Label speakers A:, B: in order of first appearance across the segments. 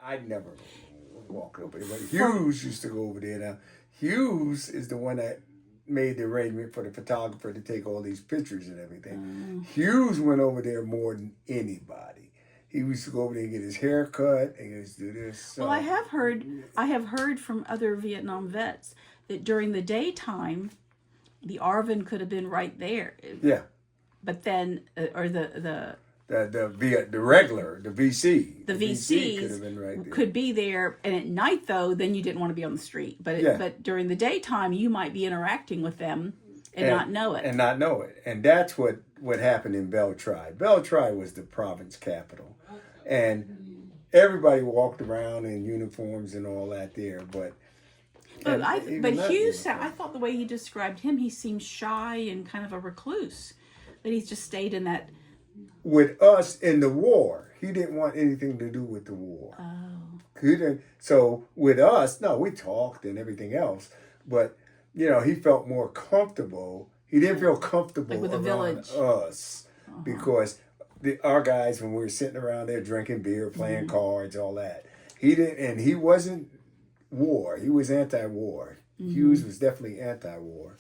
A: I never walked over there, but Hughes used to go over there. Now, Hughes is the one that made the arrangement for the photographer to take all these pictures and everything. Hughes went over there more than anybody. He used to go over there and get his hair cut and used to do this. So.
B: Well, I have heard from other Vietnam vets that during the daytime, the ARVM could have been right there.
A: Yeah.
B: But then, or the
A: regular, the VC.
B: The VCs
A: could have been right there.
B: Could be there, and at night though, then you didn't want to be on the street. But during the daytime, you might be interacting with them and not know it.
A: And that's what happened in Bao Trai. Bao Trai was the province capital, and everybody walked around in uniforms and all that there. But
B: Hughes, I thought the way he described him, he seemed shy and kind of a recluse. That he's just stayed in that.
A: With us in the war, he didn't want anything to do with the war.
B: Oh.
A: He didn't. So with us, no, we talked and everything else, but he felt more comfortable. He didn't feel comfortable
B: with the
A: around
B: village.
A: us because our guys, when we were sitting around there drinking beer, playing cards, all that, he didn't, and he wasn't war. He was anti-war. Hughes was definitely anti-war,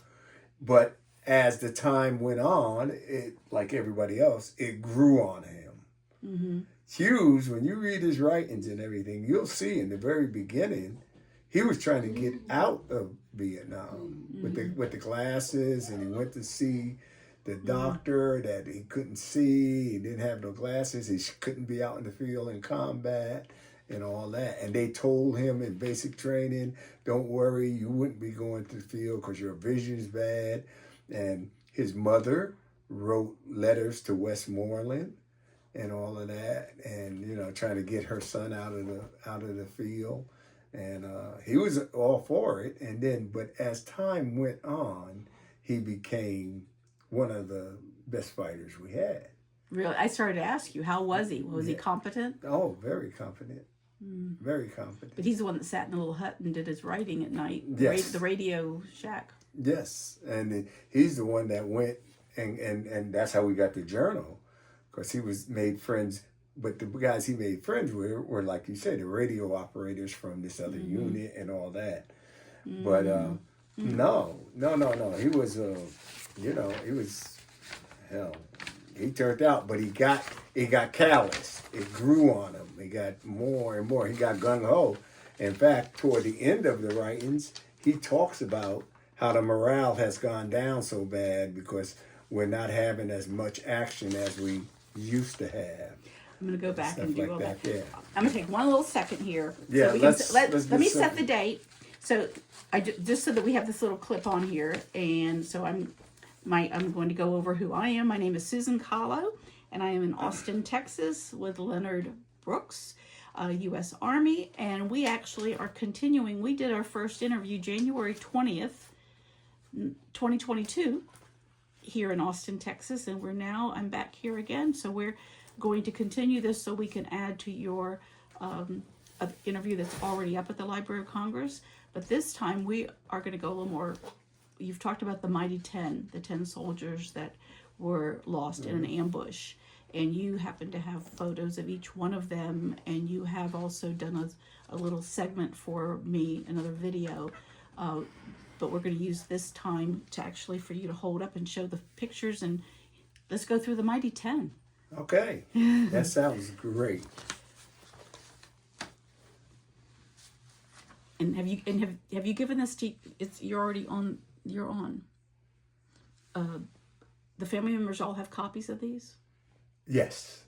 A: but as the time went on, it, like everybody else, it grew on him. Hughes, when you read his writings and everything, you'll see in the very beginning, he was trying to get out of Vietnam with the glasses, and he went to see the doctor that he couldn't see. He didn't have no glasses. He couldn't be out in the field in combat and all that. And they told him in basic training, don't worry, you wouldn't be going to the field because your vision's bad. And his mother wrote letters to Westmoreland and all of that, and trying to get her son out of the field, and he was all for it. And then, but as time went on, he became one of the best fighters we had.
B: Really, I started to ask you, how was he? Was he competent?
A: Oh, very competent. Very competent.
B: But he's the one that sat in a little hut and did his writing at night.
A: Yes.
B: The radio shack.
A: Yes, and he's the one that went, and that's how we got the journal, because he made friends. But the guys he made friends with were, like you said, the radio operators from this other unit and all that. But no, he was, he was, hell, he turned out, but he got callous. It grew on him. He got more and more. He got gung ho. In fact, toward the end of the writings, he talks about how the morale has gone down so bad because we're not having as much action as we used to have.
B: I'm going to go back and do all that.
A: Yeah.
B: I'm going to take one little second here.
A: Yeah,
B: so let me set the date. So just so that we have this little clip on here, and so I'm going to go over who I am. My name is Susan Caolo, and I am in Austin, Texas, with Leonard Brooks, U.S. Army, and we actually are continuing. We did our first interview January 20th, 2022, here in Austin, Texas, and I'm back here again. So we're going to continue this so we can add to your interview that's already up at the Library of Congress. But this time we are going to go a little more. You've talked about the Mighty 10, the 10 soldiers that were lost in an ambush. And you happen to have photos of each one of them. And you have also done a little segment for me, another video. But we're going to use this time for you to hold up and show the pictures. And let's go through the Mighty 10.
A: Okay. That sounds great.
B: And have you given this to? You're on. The family members all have copies of these?
A: Yes.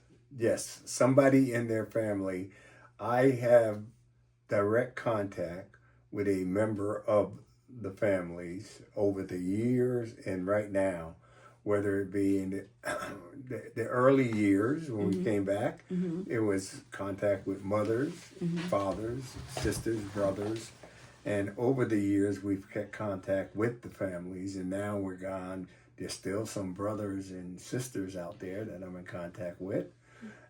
A: Somebody in their family. I have direct contact with a member of the families over the years and right now, whether it be in the early years when we came back, it was contact with mothers, fathers, sisters, brothers. And over the years, we've kept contact with the families, and now we're gone. There's still some brothers and sisters out there that I'm in contact with.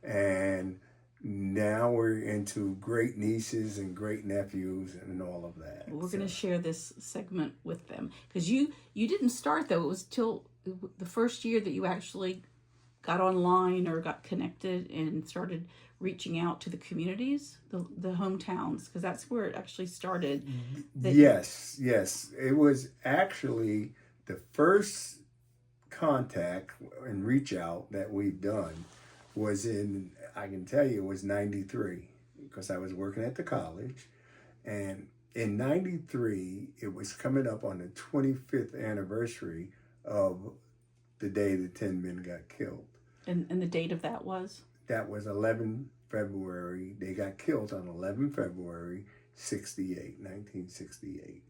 A: And now we're into great nieces and great nephews and all of that.
B: We're going to share this segment with them. Because you didn't start, though. It was till the first year that you actually got online or got connected and started reaching out to the communities, the hometowns, because that's where it actually started.
A: Yes. It was actually the first contact and reach out that we've done was in, I can tell you, it was 93, because I was working at the college. And in 93, it was coming up on the 25th anniversary of the day the 10 men got killed.
B: And the date of that was?
A: That was 11 February. They got killed on 11 February 1968.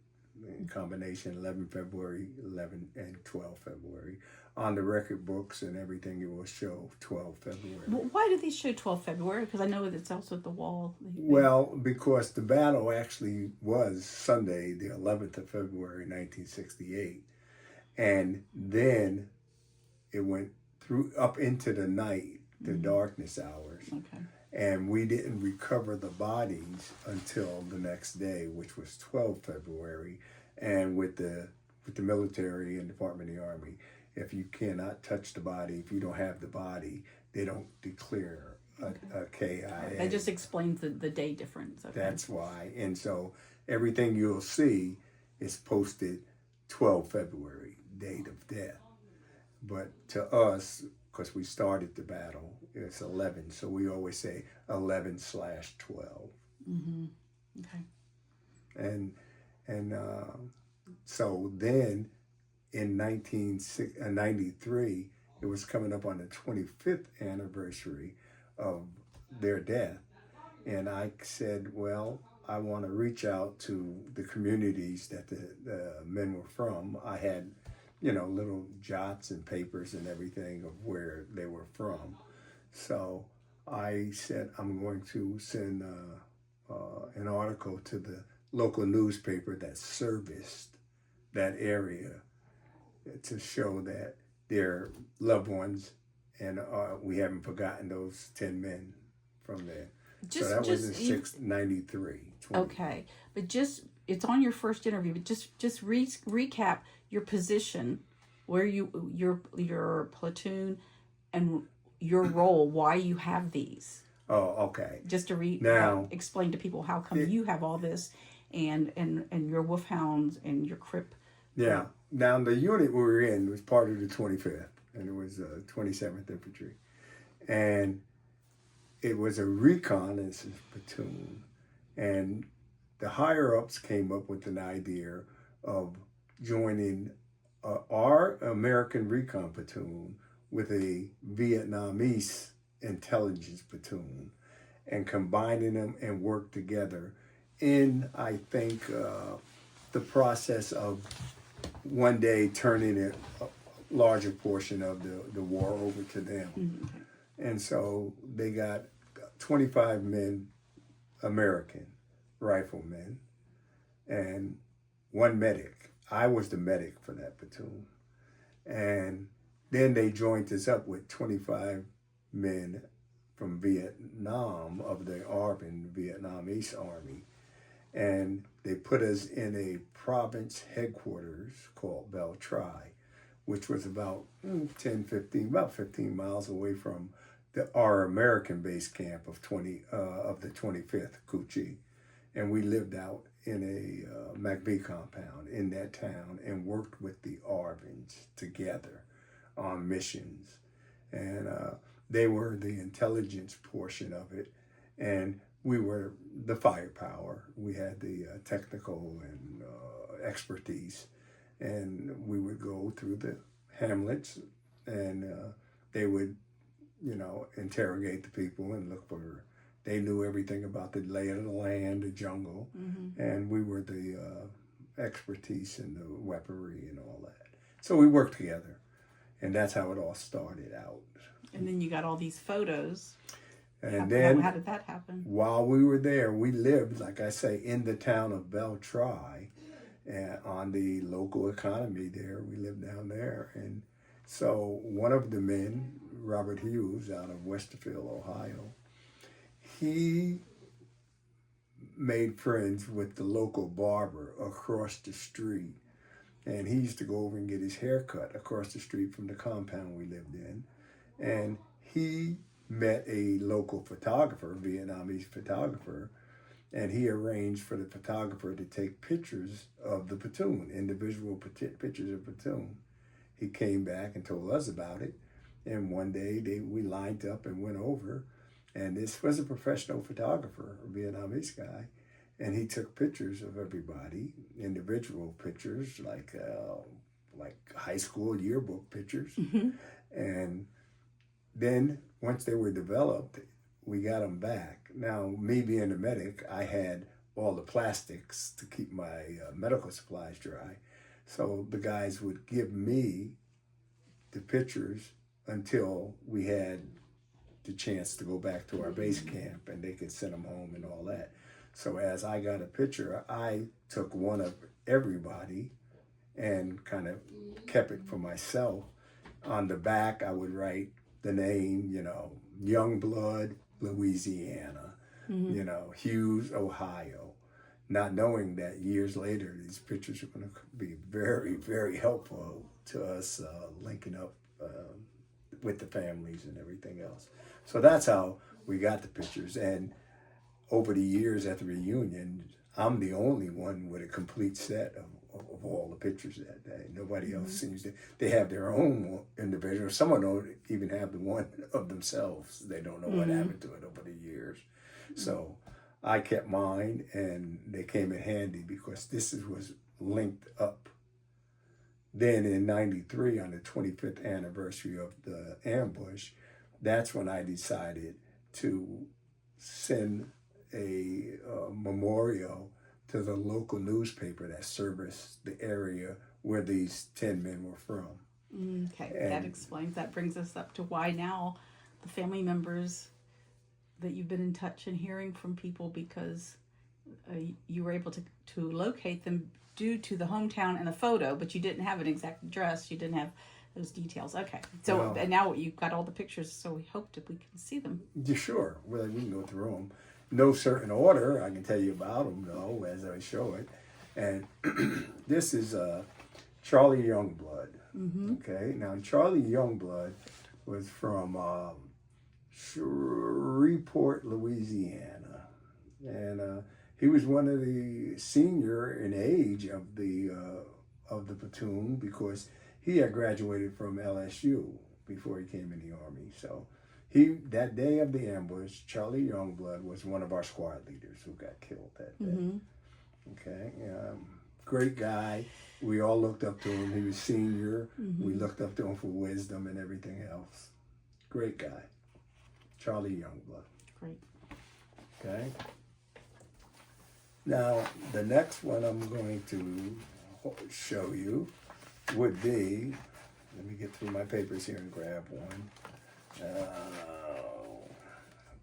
A: In combination, 11 February, 11 and 12 February. On the record books and everything, it will show 12 February.
B: Well, why do these show 12 February? Because I know it's also at the wall.
A: Well, because the battle actually was Sunday, the 11th of February, 1968. And then it went through up into the night, the darkness hours.
B: Okay.
A: And we didn't recover the bodies until the next day, which was 12 February. And with the military and Department of the Army, if you cannot touch the body, if you don't have the body, they don't declare a KIA.
B: That just explains the day difference. Okay.
A: That's why. And so everything you'll see is posted 12 February, date of death. But to us, because we started the battle, it's 11. So we always say 11/12.
B: Mm-hmm. Okay.
A: And so then in 1993, it was coming up on the 25th anniversary of their death. And I said, well, I want to reach out to the communities that the men were from. I had, little jots and papers and everything of where they were from. So I said, I'm going to send an article to the local newspaper that serviced that area to show that their loved ones, and we haven't forgotten those 10 men from there. So that was in 93.
B: Okay, but it's on your first interview, but just recap your position, where your platoon, and your role, why you have these.
A: Oh, okay.
B: Just to explain to people how come you have all this, and your Wolfhounds and your C.R.I.P.
A: Yeah. Now the unit we were in was part of the 25th, and it was 27th Infantry, and it was a reconnaissance platoon, and the higher ups came up with an idea of joining our American recon platoon with a Vietnamese intelligence platoon and combining them and work together in, I think, the process of one day turning a larger portion of the war over to them. Mm-hmm. And so they got 25 men, American riflemen, and one medic. I was the medic for that platoon. And then they joined us up with 25 men from Vietnam, of the ARVM, Vietnamese Army. And they put us in a province headquarters called Bao Trai, which was about 15 miles away from our American base camp of the 25th, Cu Chi. And we lived out in a MacB compound in that town and worked with the ARVMs together on missions. And they were the intelligence portion of it. And we were the firepower. We had the technical and expertise. And we would go through the hamlets, and they would, interrogate the people and look for. They knew everything about the lay of the land, the jungle, mm-hmm. and we were the expertise in the weaponry and all that. So we worked together, and that's how it all started out.
B: And then you got all these photos.
A: And then,
B: how did that happen?
A: While we were there, we lived, like I say, in the town of Bao Trai, and on the local economy there. We lived down there. And so one of the men, Robert Hughes, out of Westerfield, Ohio, he made friends with the local barber across the street. And he used to go over and get his hair cut across the street from the compound we lived in. and he met a local photographer, Vietnamese photographer, and he arranged for the photographer to take pictures of the platoon, individual pictures of platoon. He came back and told us about it, and one day we lined up and went over, and this was a professional photographer, a Vietnamese guy, and he took pictures of everybody, individual pictures, like high school yearbook pictures. And then once they were developed, we got them back. Now, me being a medic, I had all the plastics to keep my medical supplies dry. So the guys would give me the pictures until we had the chance to go back to our base camp, and they could send them home and all that. So as I got a picture, I took one of everybody and kind of kept it for myself. On the back, I would write the name, Youngblood, Louisiana, Hughes, Ohio, not knowing that years later, these pictures are going to be very, very helpful to us linking up with the families and everything else. So that's how we got the pictures. And over the years at the reunion, I'm the only one with a complete set of all the pictures that day. Nobody else seems to. They have their own individual. Some of them don't even have the one of themselves. They don't know what happened to it over the years. So I kept mine, and they came in handy because this was linked up. Then in '93, on the 25th anniversary of the ambush, that's when I decided to send a memorial to the local newspaper that serviced the area where these 10 men were from.
B: Okay, that explains. That brings us up to why now the family members that you've been in touch and hearing from people, because you were able to locate them due to the hometown and the photo, but you didn't have an exact address. You didn't have those details. Okay, so and now you've got all the pictures, so we hope that we can see them.
A: Yeah, sure. Well, we can go through them. No certain order. I can tell you about them, though, as I show it. And this is Charlie Youngblood. Okay, now Charlie Youngblood was from Shreveport, Louisiana, and he was one of the senior in age of the platoon because he had graduated from LSU before he came in the Army. So that day of the ambush, Charlie Youngblood was one of our squad leaders who got killed that day. Okay, great guy. We all looked up to him. He was senior. We looked up to him for wisdom and everything else. Great guy, Charlie Youngblood.
B: Great.
A: Okay. Now, the next one I'm going to show you would be, let me get through my papers here and grab one.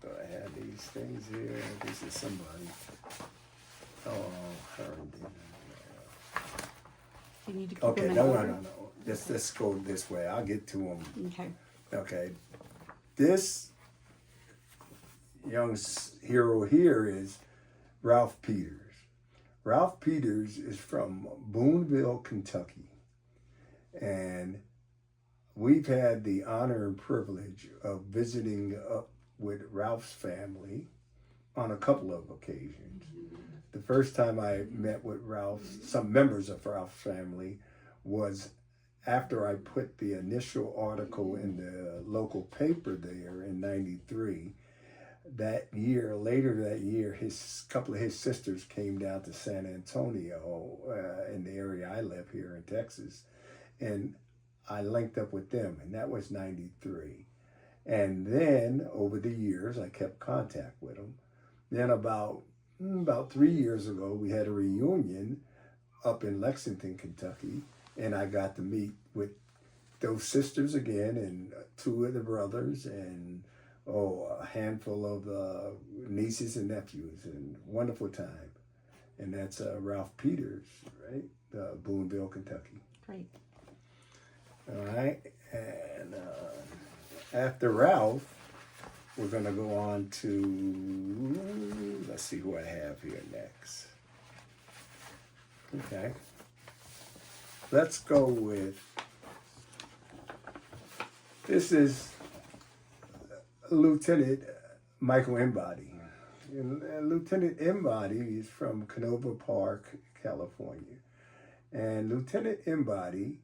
A: Do I have these things here? This is somebody. Oh, her.
B: You need to keep
A: Okay,
B: them in
A: no.
B: order.
A: Let's go this way. I'll get to them.
B: Okay.
A: Okay. This young hero here is Ralph Peters. Ralph Peters is from Boonville, Kentucky. And we've had the honor and privilege of visiting up with Ralph's family on a couple of occasions. The first time I met with some members of Ralph's family, was after I put the initial article in the local paper there in '93. Later that year, couple of his sisters came down to San Antonio, in the area I live here in Texas, and I linked up with them, and that was '93. And then over the years, I kept contact with them. Then about 3 years ago, we had a reunion up in Lexington, Kentucky, and I got to meet with those sisters again, and two of the brothers, and a handful of nieces and nephews, and wonderful time. And that's Ralph Peters, right? Boonville, Kentucky.
B: Great.
A: All right, and after Ralph, we're going to go on to, let's see who I have here next. Okay. Let's go with, this is Lieutenant Michael Embody. And Lieutenant Embody is from Canova Park, California. And Lieutenant Embody,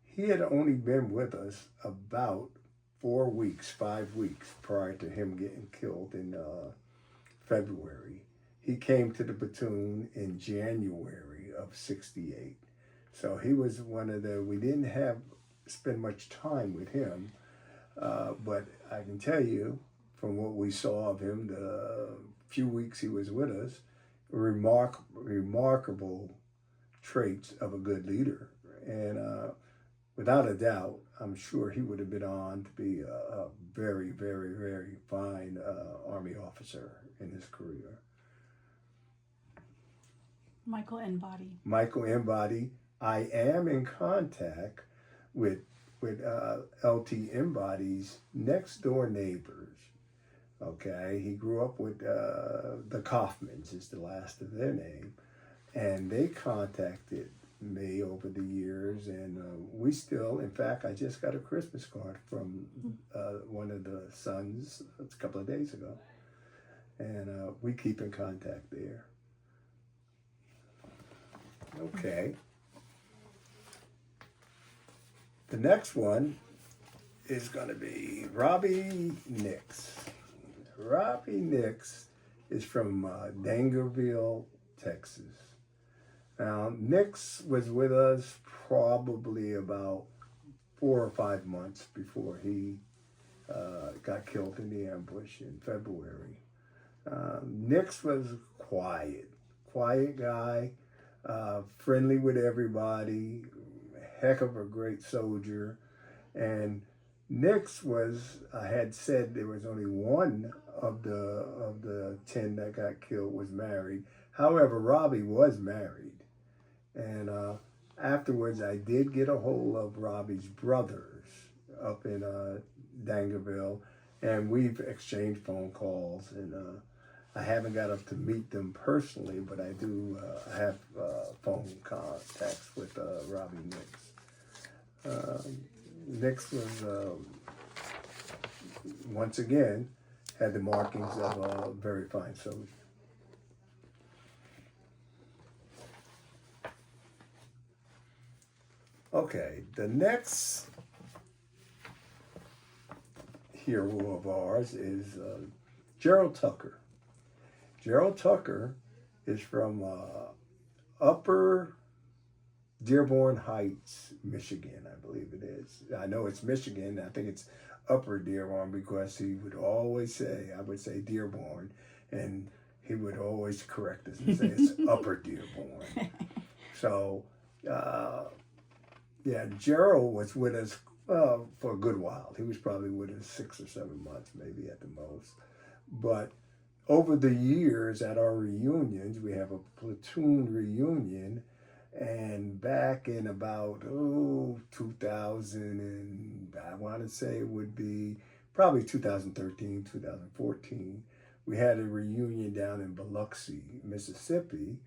A: he had only been with us about 5 weeks prior to him getting killed in February. He came to the platoon in January of '68. So he was one of we didn't spend much time with him, but I can tell you from what we saw of him, the few weeks he was with us, remarkable traits of a good leader. And without a doubt, I'm sure he would have been on to be a very, very, very fine Army officer in his career.
B: Michael Embody.
A: Michael Embody. I am in contact with LT Embody's next door neighbors. Okay, he grew up with the Kaufmans is the last of their name, and they contacted me over the years, and we still, in fact, I just got a Christmas card from one of the sons a couple of days ago, and we keep in contact there. Okay. The next one is going to be Robbie Nix. Robbie Nix is from Dangerville, Texas. Now, Nix was with us probably about 4 or 5 months before he got killed in the ambush in February. Nix was quiet guy, friendly with everybody, heck of a great soldier. And Nix I had said there was only one of the 10 that got killed was married. However, Robbie was married. And afterwards, I did get a hold of Robbie's brothers up in Dangerville, and we've exchanged phone calls. And I haven't got up to meet them personally, but I do have phone contacts with Robbie Nix. Nix was, once again, had the markings of a very fine soldier. Okay, the next hero of ours is Gerald Tucker. Gerald Tucker is from Upper Dearborn Heights, Michigan, I believe it is. I know it's Michigan. I think it's Upper Dearborn because he would always say, I would say Dearborn, and he would always correct us and say it's Upper Dearborn. So, yeah, Gerald was with us for a good while. He was probably with us 6 or 7 months, maybe at the most. But over the years at our reunions, we have a platoon reunion, and back in about 2000, and I want to say it would be probably 2013, 2014, we had a reunion down in Biloxi, Mississippi,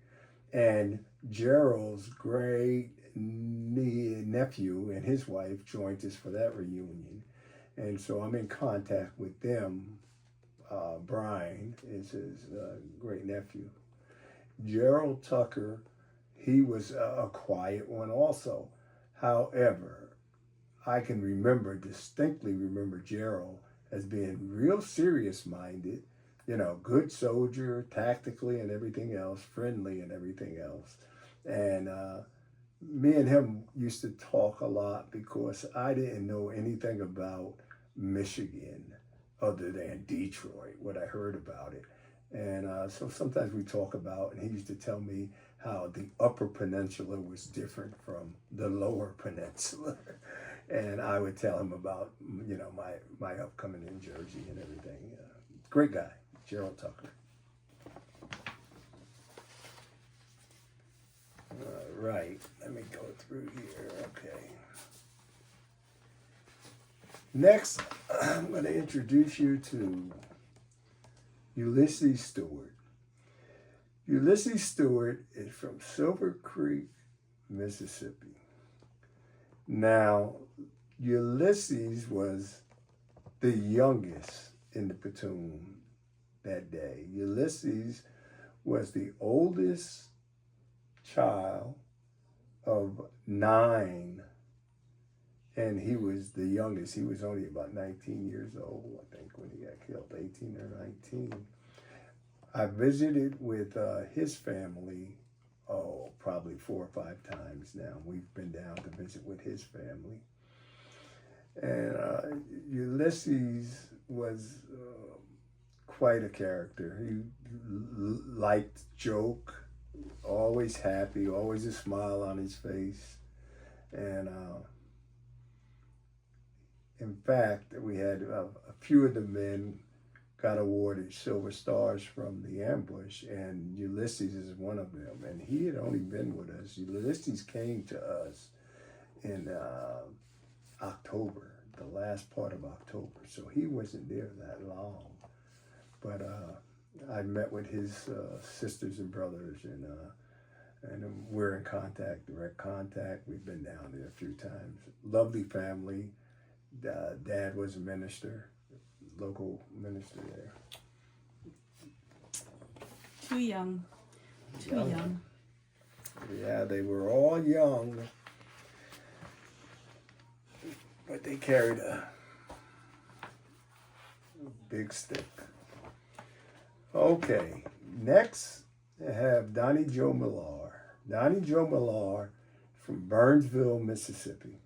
A: and Gerald's great nephew and his wife joined us for that reunion. And so I'm in contact with them. Brian is his great nephew. Gerald Tucker, he was a quiet one also. However, I can distinctly remember Gerald as being real serious-minded, good soldier, tactically and everything else, friendly and everything else. And me and him used to talk a lot because I didn't know anything about Michigan other than Detroit, what I heard about it. And so sometimes we talk about, and he used to tell me how the Upper Peninsula was different from the Lower Peninsula. And I would tell him about, my upcoming in Jersey and everything. Great guy, Gerald Tucker. All right, let me go through here. Okay. Next, I'm going to introduce you to Ulysses Stewart. Ulysses Stewart is from Silver Creek, Mississippi. Now, Ulysses was the youngest in the platoon that day. Ulysses was the oldest child of 9, and he was the youngest. He was only about 19 years old, I think, when he got killed, 18 or 19. I visited with his family, probably 4 or 5 times now. We've been down to visit with his family. And Ulysses was quite a character. He liked joke, always happy, always a smile on his face. And in fact, we had a few of the men got awarded Silver Stars from the ambush, and Ulysses is one of them. And he had only been with us. Ulysses came to us in October, the last part of October. So he wasn't there that long. But I met with his sisters and brothers, and we're in contact, direct contact. We've been down there a few times. Lovely family. Dad was a minister, local minister there.
B: Too young. Too young.
A: Yeah, they were all young, but they carried a big stick. Okay, next I have Donnie Joe Millar. Donnie Joe Millar from Burnsville, Mississippi.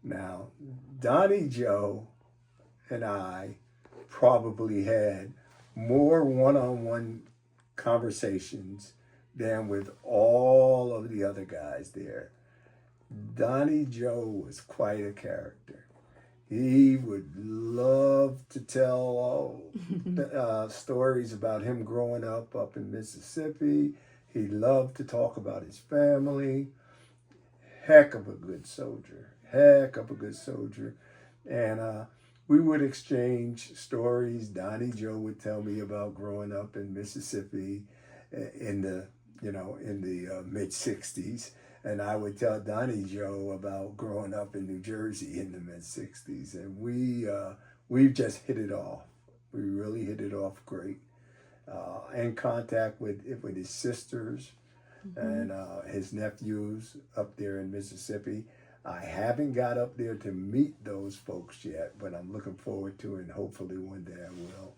A: Now, Donnie Joe and I probably had more one-on-one conversations than with all of the other guys there. Donnie Joe was quite a character. He would love to tell stories about him growing up in Mississippi. He loved to talk about his family. Heck of a good soldier. And we would exchange stories. Donnie Joe would tell me about growing up in Mississippi in the mid-60s. And I would tell Donnie Joe about growing up in New Jersey in the mid-60s. And we just hit it off. We really hit it off great. In contact with his sisters and his nephews up there in Mississippi. I haven't got up there to meet those folks yet, but I'm looking forward to it, and hopefully one day I will.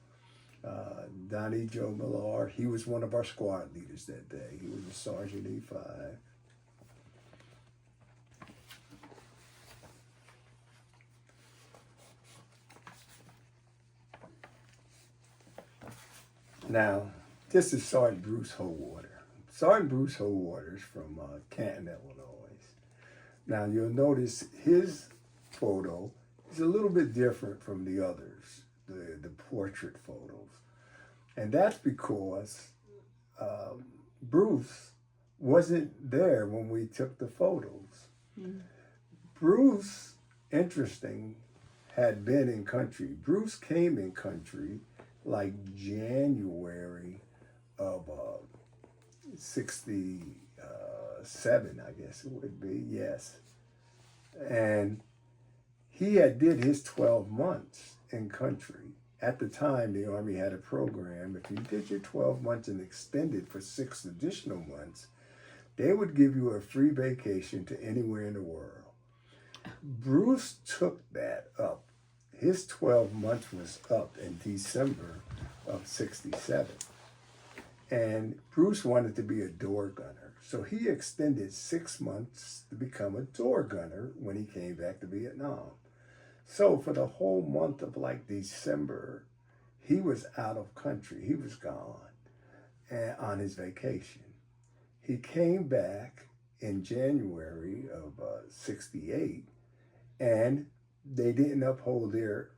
A: Donnie Joe Millar, he was one of our squad leaders that day. He was a Sergeant E5. Now, this is Sergeant Bruce Howater. Sergeant Bruce Howater is from Canton, Illinois. Now, you'll notice his photo is a little bit different from the others, the portrait photos. And that's because Bruce wasn't there when we took the photos. Bruce, interesting, had been in country. Bruce came in country like January of 67, I guess it would be, yes. And he had did his 12 months in country. At the time, the Army had a program. If you did your 12 months and extended for 6 additional months, they would give you a free vacation to anywhere in the world. Bruce took that up. His 12 months was up in December of 67. And Bruce wanted to be a door gunner. So he extended 6 months to become a door gunner when he came back to Vietnam. So for the whole month of like December, he was out of country. He was gone and on his vacation. He came back in January of 68, and they didn't uphold their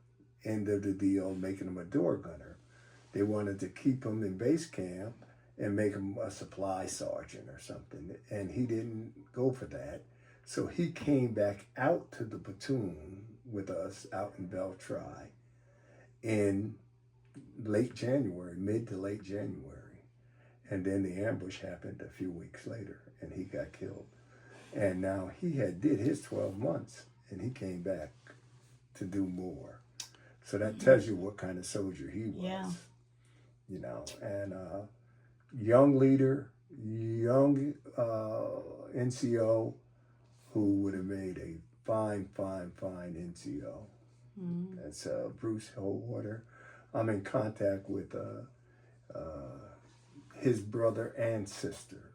A: end of the deal, making him a door gunner. They wanted to keep him in base camp and make him a supply sergeant or something. And he didn't go for that. So he came back out to the platoon with us out in Bao Trai in late January, mid to late January. And then the ambush happened a few weeks later and he got killed. And now he had did his 12 months and he came back to do more. So that tells you what kind of soldier he was.
B: Yeah.
A: You know, and young leader, young NCO who would have made a fine NCO. That's Bruce Hillwater. I'm in contact with his brother and sister.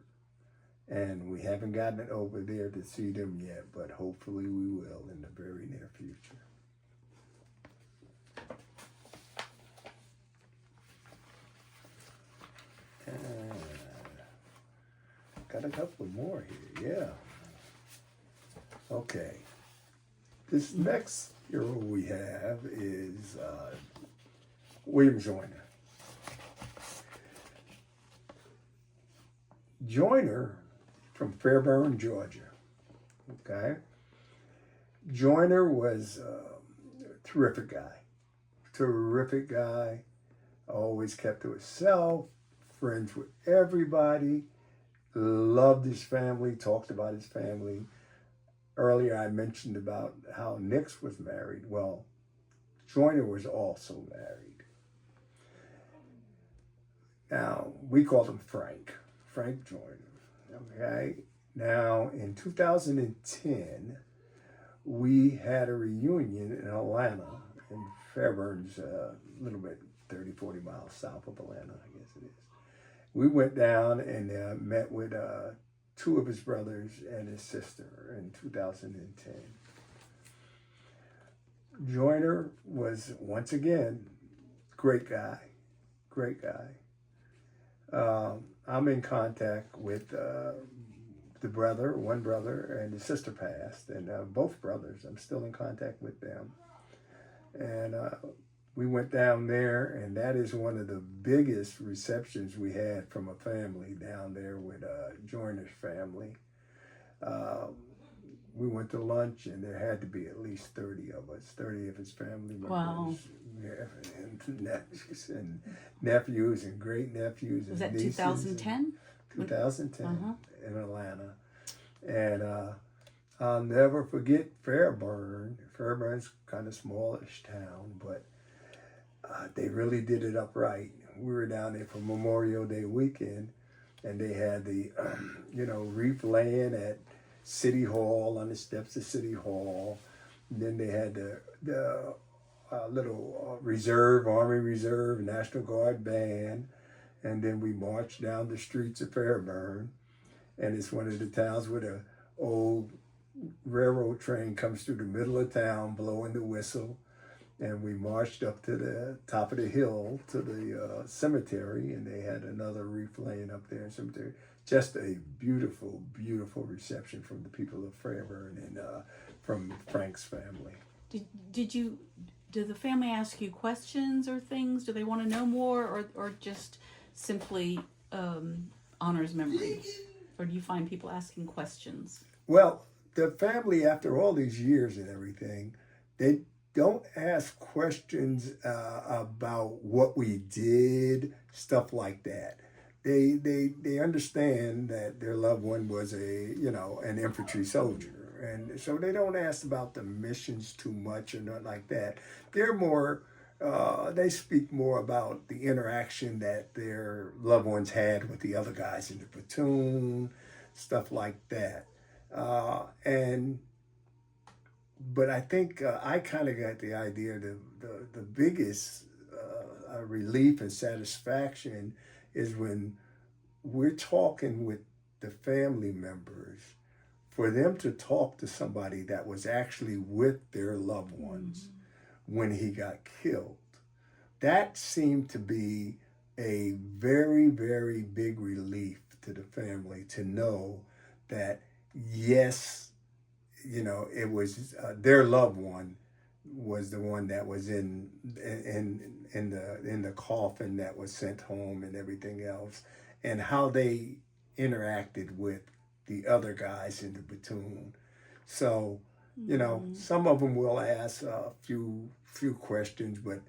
A: And we haven't gotten it over there to see them yet, but hopefully we will in the very near future. Got a couple more here, yeah. Okay. This next hero we have is William Joyner. Joyner from Fairburn, Georgia. Okay. Joyner was a terrific guy. Terrific guy. Always kept to himself. Friends with everybody. Loved his family. Talked about his family. Earlier I mentioned about how Nix was married. Well, Joyner was also married. Now, we called him Frank Joyner. Okay. Now, in 2010, we had a reunion in Atlanta, in Fairburns, a little bit 30, 40 miles south of Atlanta, I guess it is. We went down and met with two of his brothers and his sister in 2010. Joyner was, once again, great guy. I'm in contact with one brother, and his sister passed, and both brothers, I'm still in contact with them. And we went down there, and that is one of the biggest receptions we had from a family down there with Joyner's family. We went to lunch, and there had to be at least 30 of us, 30 of his family members.
B: Wow.
A: Yeah, and nephews and great nephews.
B: Was that 2010?
A: 2010 in Atlanta. And I'll never forget Fairburn. Fairburn's kind of smallish town, but they really did it up right. We were down there for Memorial Day weekend, and they had the, wreath laying at City Hall, on the steps of City Hall. And then they had the little Army Reserve, National Guard band. And then we marched down the streets of Fairburn. And it's one of the towns where the old railroad train comes through the middle of town, blowing the whistle. And we marched up to the top of the hill to the cemetery, and they had another wreath laying up there in the cemetery. Just a beautiful, beautiful reception from the people of Fairburn and from Frank's family.
B: Did the family ask you questions or things? Do they want to know more, or just simply honors memory? Or do you find people asking questions?
A: Well, the family, after all these years and everything, they don't ask questions about what we did, stuff like that. They understand that their loved one was an infantry soldier. And so they don't ask about the missions too much or nothing like that. They're more, they speak more about the interaction that their loved ones had with the other guys in the platoon, stuff like that. But I think I kind of got the idea the biggest relief and satisfaction is when we're talking with the family members, for them to talk to somebody that was actually with their loved ones when he got killed. That seemed to be a very, very big relief to the family to know that, yes, it was their loved one was the one that was in the coffin that was sent home and everything else, and how they interacted with the other guys in the platoon. So, some of them will ask a few questions, but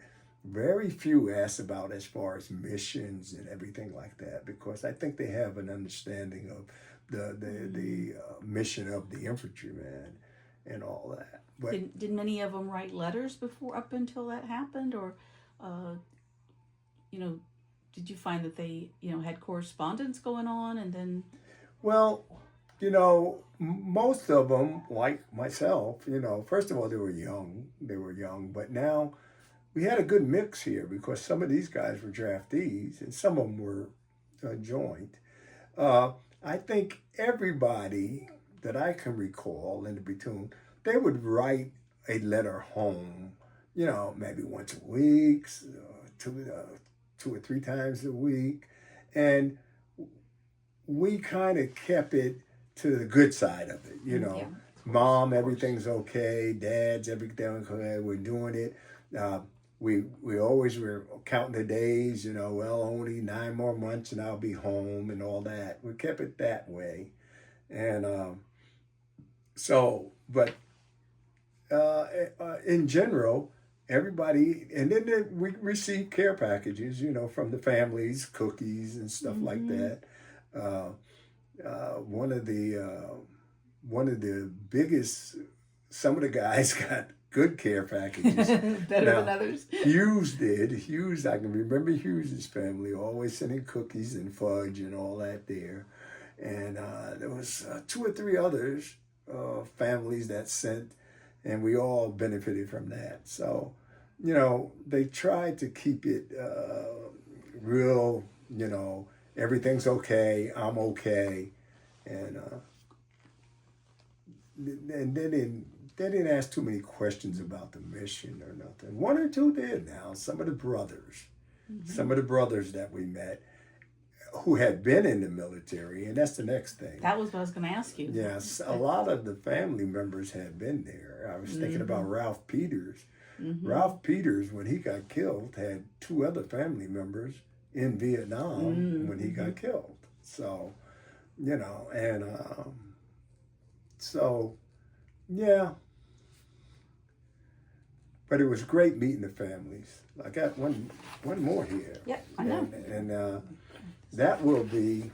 A: very few ask about as far as missions and everything like that, because I think they have an understanding of the mission of the infantryman and all that. But
B: did many of them write letters before, up until that happened, or, uh, you know, did you find that they, had correspondence going on, and then?
A: well, most of them, like myself, first of all, they were young. They were young, but now we had a good mix here because some of these guys were draftees and some of them were joint. Uh, I think everybody that I can recall in the platoon, they would write a letter home, maybe once a week, two or three times a week. And we kind of kept it to the good side of it,
B: Yeah,
A: Mom, everything's okay. Dad's everything okay. We're doing it. Uh, we always were counting the days, well, only 9 more months and I'll be home and all that. We kept it that way. And but in general, everybody, and then we received care packages, from the families, cookies and stuff like that. Uh, one of the biggest, some of the guys got good care packages.
B: Better than others.
A: Hughes did. Hughes, I can remember Hughes's family always sending cookies and fudge and all that there. And there was 2 or 3 others, families that sent, and we all benefited from that. So, they tried to keep it real, everything's okay, I'm okay. And they didn't ask too many questions about the mission or nothing. 1 or 2 did now. Some of the brothers that we met who had been in the military, and that's the next thing.
B: That was what I was going to ask you.
A: Yes, a lot of the family members had been there. I was thinking about Ralph Peters. Ralph Peters, when he got killed, had 2 other family members in Vietnam when he got killed. So, and so, yeah. But it was great meeting the families. I got one more here.
B: Yep, I know.
A: And that will be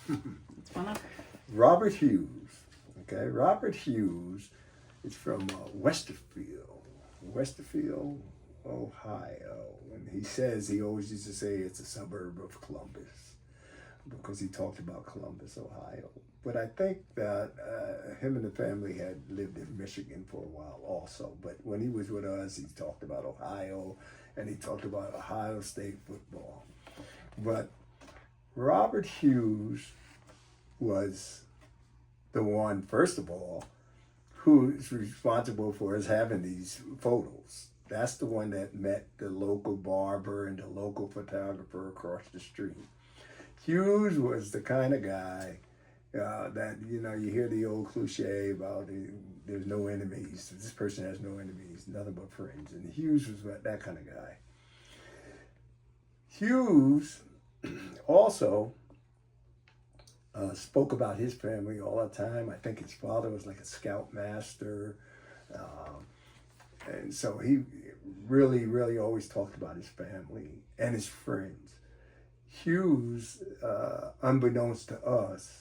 B: It's one of
A: Robert Hughes. Okay, Robert Hughes is from Westerfield, Ohio. And he says, he always used to say it's a suburb of Columbus because he talked about Columbus, Ohio. But I think that him and the family had lived in Michigan for a while also. But when he was with us, he talked about Ohio and he talked about Ohio State football. But Robert Hughes was the one, first of all, who's responsible for us having these photos. That's the one that met the local barber and the local photographer across the street. Hughes was the kind of guy that, you hear the old cliche about there's no enemies. This person has no enemies, nothing but friends. And Hughes was that kind of guy. Hughes also spoke about his family all the time. I think his father was like a scoutmaster. And so he really, really always talked about his family and his friends. Hughes, unbeknownst to us,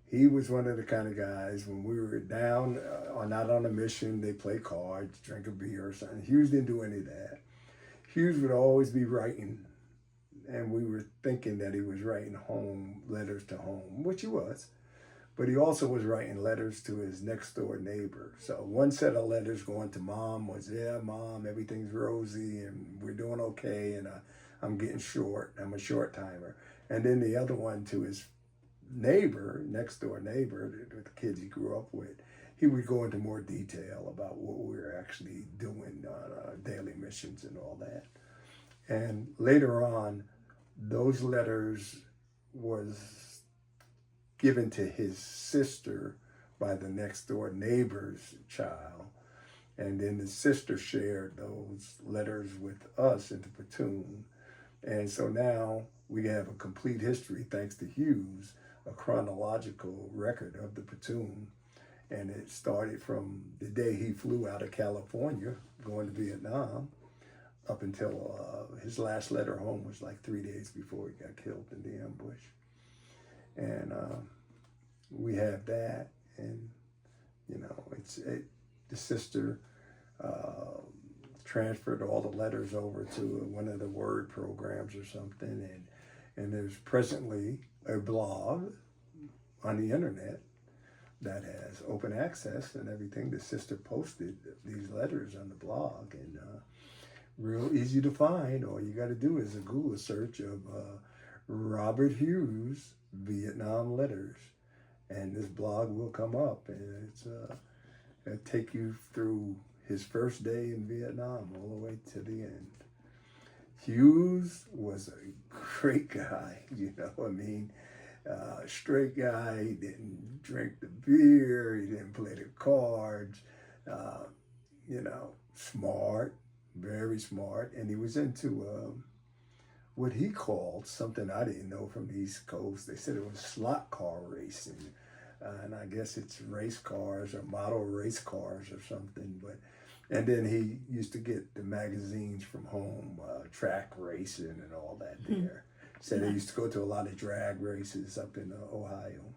A: he was one of the kind of guys when we were down or not on a mission, they play cards, drink a beer or something. Hughes didn't do any of that. Hughes would always be writing, and we were thinking that he was writing home, letters to home, which he was. But he also was writing letters to his next door neighbor. So one set of letters going to Mom was, yeah, Mom, everything's rosy and we're doing okay and I'm getting short. I'm a short timer. And then the other one to his neighbor, next door neighbor, the kids he grew up with, he would go into more detail about what we were actually doing on daily missions and all that. And later on, those letters was given to his sister by the next door neighbor's child. And then the sister shared those letters with us in the platoon. And so now we have a complete history, thanks to Hughes, a chronological record of the platoon. And it started from the day he flew out of California, going to Vietnam, up until his last letter home was like 3 days before he got killed in the ambush. And we have that, and the sister transferred all the letters over to one of the Word programs or something, and there's presently a blog on the internet that has open access and everything. The sister posted these letters on the blog, and real easy to find. All you got to do is a Google search of Robert Hughes Vietnam letters, and this blog will come up, and it'll take you through his first day in Vietnam all the way to the end. Hughes was a great guy, I mean, straight guy. He didn't drink the beer, he didn't play the cards, smart, very smart, and he was into what he called, something I didn't know from the East Coast. They said it was slot car racing, and I guess it's race cars or model race cars or something. And then he used to get the magazines from home, track racing and all that there. Said he used to go to a lot of drag races up in Ohio,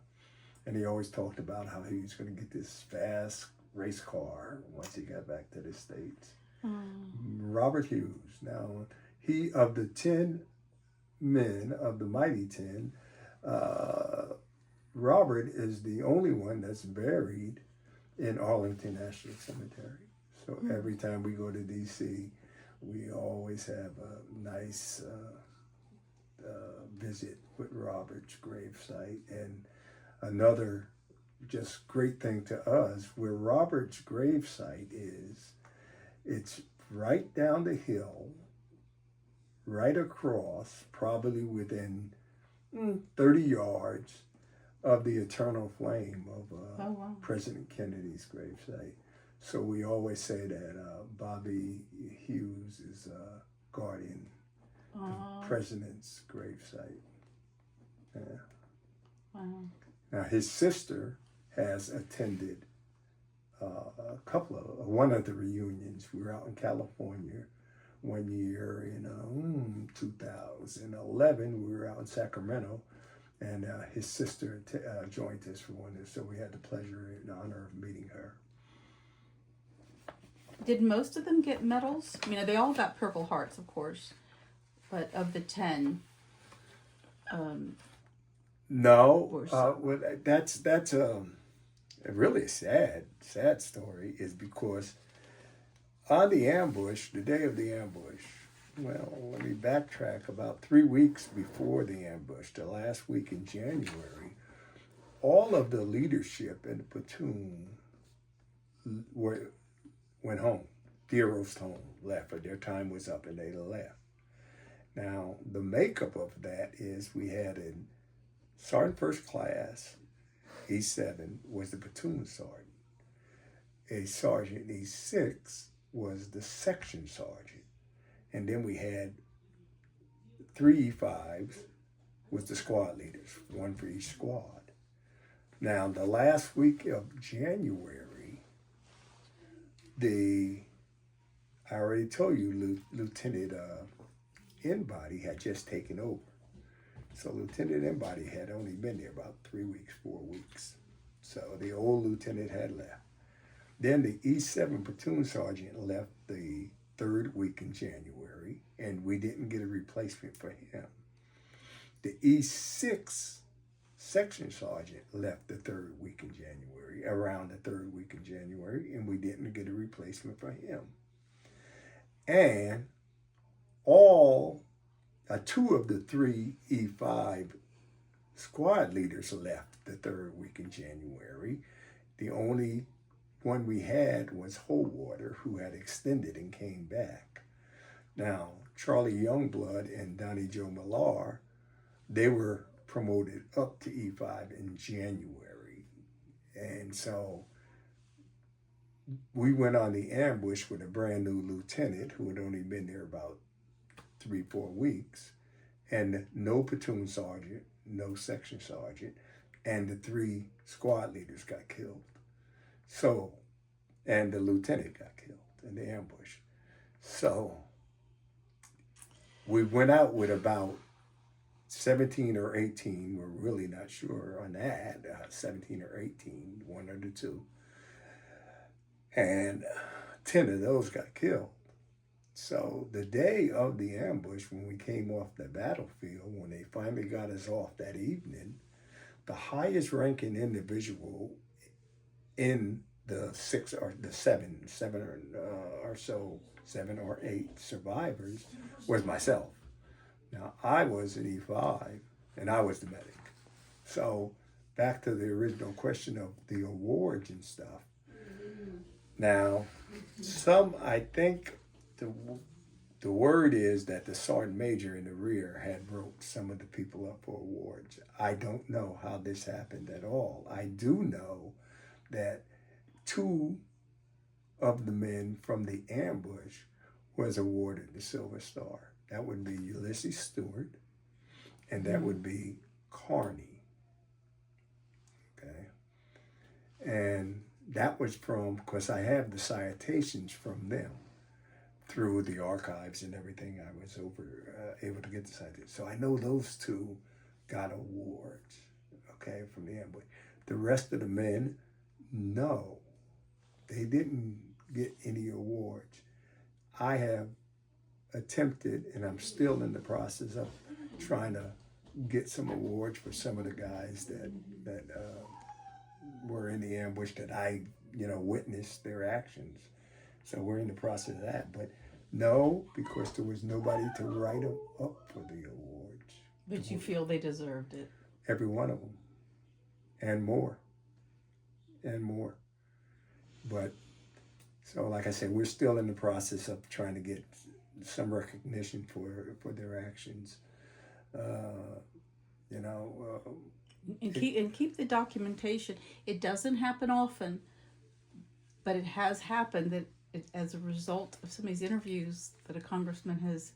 A: and he always talked about how he was going to get this fast race car once he got back to the States. Robert Hughes. Now, he, of the 10 men of the mighty 10, Robert is the only one that's buried in Arlington National Cemetery. So every time we go to D.C., we always have a nice visit with Robert's gravesite. And another just great thing to us, where Robert's gravesite is, it's right down the hill, right across, probably within 30 yards of the eternal flame of President Kennedy's gravesite. So we always say that Bobby Hughes is guardian of President's gravesite. Yeah.
B: Wow.
A: Now his sister has attended one of the reunions. We were out in California one year in 2011. We were out in Sacramento, and his sister joined us for one. So we had the pleasure and honor of meeting her.
B: Did most of them get medals? I mean, they all got Purple Hearts, of course, but of the 10,
A: no. Well, that's really a sad story. Is because on the ambush, the day of the ambush. Well, let me backtrack. About 3 weeks before the ambush, the last week in January, all of the leadership in the platoon went home. Dearest home, left, or their time was up and they left. Now, the makeup of that is we had a Sergeant First Class, E7 was the platoon sergeant. A Sergeant E6 was the section sergeant. And then we had 3 E5s was the squad leaders, one for each squad. Now, the last week of January, I already told you, Lieutenant Embody had just taken over. So Lieutenant Embody had only been there about 3 weeks, 4 weeks. So the old lieutenant had left. Then the E7 platoon sergeant left the 3rd week in January, and we didn't get a replacement for him. The E6 section sergeant left the 3rd week in January, around the 3rd week in January, and we didn't get a replacement for him. And all 2 of the 3 E5 squad leaders left the 3rd week in January. The only one we had was Holwater, who had extended and came back. Now, Charlie Youngblood and Donnie Joe Millar, they were promoted up to E5 in January. And so we went on the ambush with a brand new lieutenant who had only been there about 3-4 weeks, and no platoon sergeant, no section sergeant, and the 3 squad leaders got killed. So, and the lieutenant got killed in the ambush. So we went out with about 17 or 18, we're really not sure on that, 17 or 18, one or the two. and 10 of those got killed. So the day of the ambush, when we came off the battlefield, when they finally got us off that evening, the highest ranking individual in the seven or eight survivors was myself. Now I was an E5 and I was the medic. So back to the original question of the awards and stuff. Now, I think the word is that the sergeant major in the rear had wrote some of the people up for awards. I don't know how this happened at all. I do know that 2 of the men from the ambush was awarded the Silver Star. That would be Ulysses Stewart, and that would be Carney. Okay, and that was from, because I have the citations from them through the archives and everything. I was able to get the citations. So I know those 2 got awards, okay, from the ambush. The rest of the men, no, they didn't get any awards. I have attempted, and I'm still in the process of trying to get some awards for some of the guys that were in the ambush that I, witnessed their actions. So we're in the process of that. But no, because there was nobody to write them up for the awards.
B: But you feel they deserved it?
A: Every one of them. And more. And more. But, so like I said, we're still in the process of trying to get some recognition for their actions.
B: And keep the documentation. It doesn't happen often, but it has happened that as a result of some of these interviews that a congressman has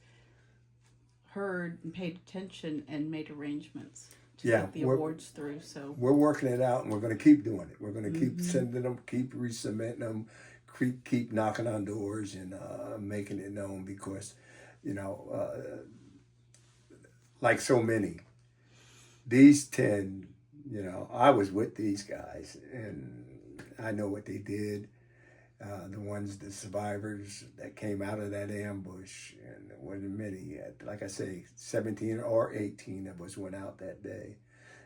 B: heard and paid attention and made arrangements to get the awards through. So
A: we're working it out, and we're going to keep doing it. We're going to keep sending them, keep resubmitting them, keep knocking on doors and making it known, because, like so many, these 10, I was with these guys, and I know what they did. The survivors that came out of that ambush, and there wasn't many. Like I say, 17 or 18 of us went out that day,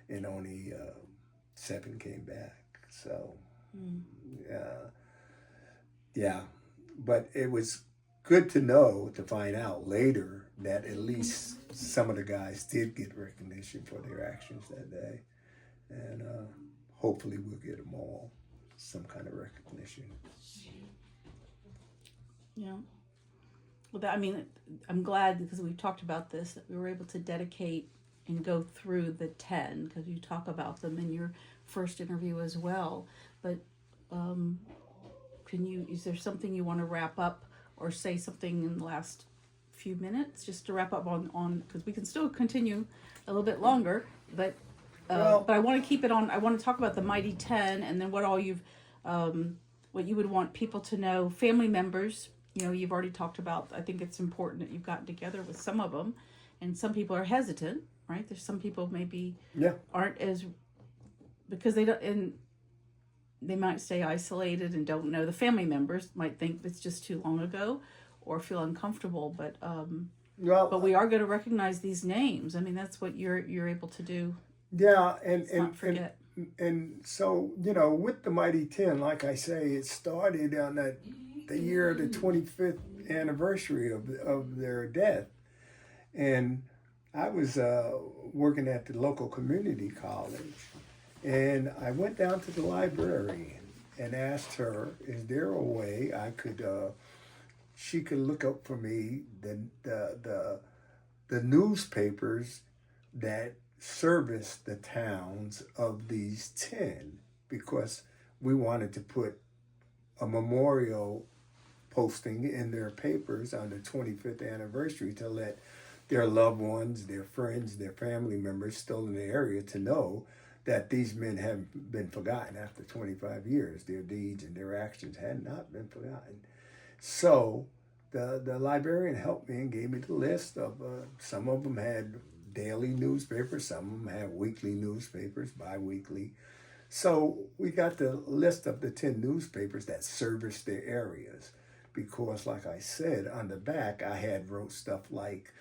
A: and only 7 came back. So, yeah. But it was good to find out later that at least some of the guys did get recognition for their actions that day. And hopefully we'll get them all some kind of recognition.
B: Yeah. Well, I'm glad, because we've talked about this, that we were able to dedicate and go through the 10, because you talk about them in your first interview as well. But is there something you want to wrap up or say something in the last few minutes just to wrap up on because we can still continue a little bit longer, but I want to keep it on. I want to talk about the Mighty 10 and then what you would want people to know, family members. You've already talked about, I think it's important that you've gotten together with some of them, and some people are hesitant, right? There's some people maybe aren't as, because they don't, and they might stay isolated and don't know. The family members might think it's just too long ago or feel uncomfortable, but we are going to recognize these names. I mean, that's what you're able to do.
A: Yeah,
B: not forget.
A: And so, with the Mighty 10, like I say, it started on the year of the 25th anniversary of their death. And I was working at the local community college, and I went down to the library and asked her, is there a way I could, she could look up for me the newspapers that service the towns of these 10, because we wanted to put a memorial posting in their papers on the 25th anniversary to let their loved ones, their friends, their family members still in the area to know that these men haven't been forgotten after 25 years. Their deeds and their actions had not been forgotten. So the librarian helped me and gave me the list of, some of them had daily newspapers, some of them had weekly newspapers, bi-weekly. So we got the list of the 10 newspapers that service their areas. Because, like I said, on the back, I had wrote stuff like,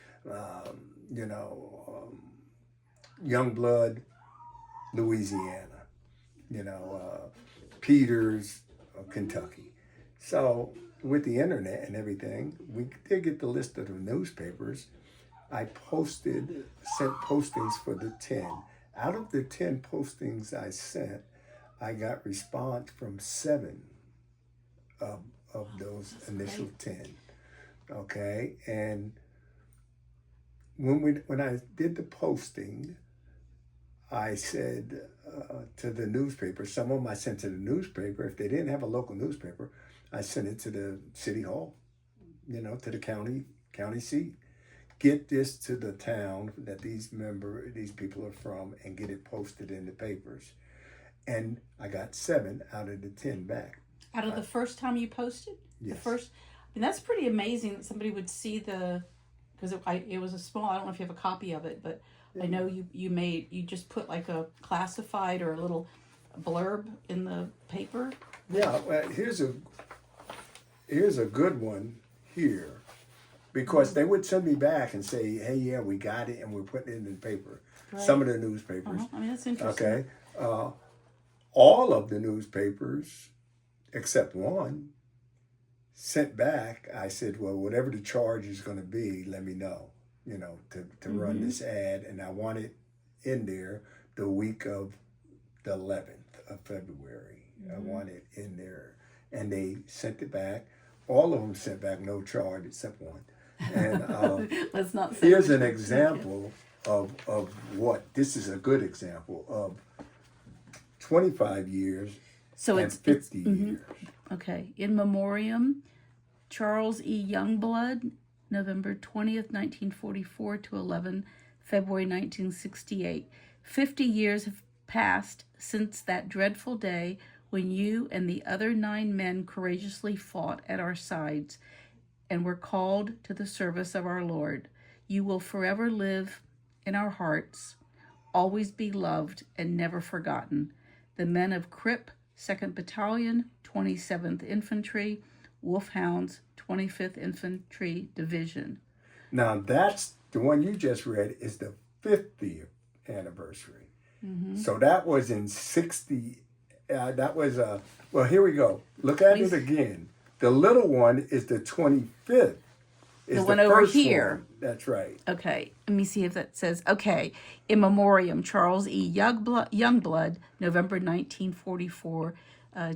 A: Youngblood, Louisiana, Peters, Kentucky. So with the internet and everything, we did get the list of the newspapers. I sent postings for the 10. Out of the 10 postings I sent, I got response from 7 of those initial
B: great.
A: 10. Okay, and when I did the posting, I said to the newspaper, some of them I sent to the newspaper. If they didn't have a local newspaper, I sent it to the city hall, to the county seat. Get this to the town that these people are from and get it posted in the papers. And I got 7 out of the 10 back.
B: Out of the first time you posted?
A: Yes.
B: The first, that's pretty amazing that somebody would see because it was a small, I don't know if you have a copy of it, but I know you just put like a classified or a little blurb in the paper.
A: Yeah, well, here's a good one here, because they would send me back and say, hey, yeah, we got it and we're putting it in the paper.
B: Right.
A: Some of the newspapers.
B: I mean, that's interesting.
A: Okay. All of the newspapers, except one, sent back. I said, well, whatever the charge is going to be, let me know, to run this ad. And I want it in there the week of the 11th of February. I want it in there. And they sent it back. All of them sent back no charge except one. And
B: let's not say
A: here's an example of what, this is a good example of 25 years and 50 years.
B: Okay. In memoriam, Charles E. Youngblood, November 20th, 1944 to 11 February 1968. 50 years have passed since that dreadful day when you and the other 9 men courageously fought at our sides and were called to the service of our Lord. You will forever live in our hearts, always be loved and never forgotten. The men of C.R.I.P, 2nd Battalion, 27th Infantry, Wolfhounds, 25th Infantry Division.
A: Now that's the one you just read is the 50th anniversary. So that was in 60. That was well, here we go. Look at it again. The little one is the 25th.
B: The one over here.
A: One. That's right.
B: Okay, let me see if that says, okay, in memoriam, Charles E. Youngblood, November 1944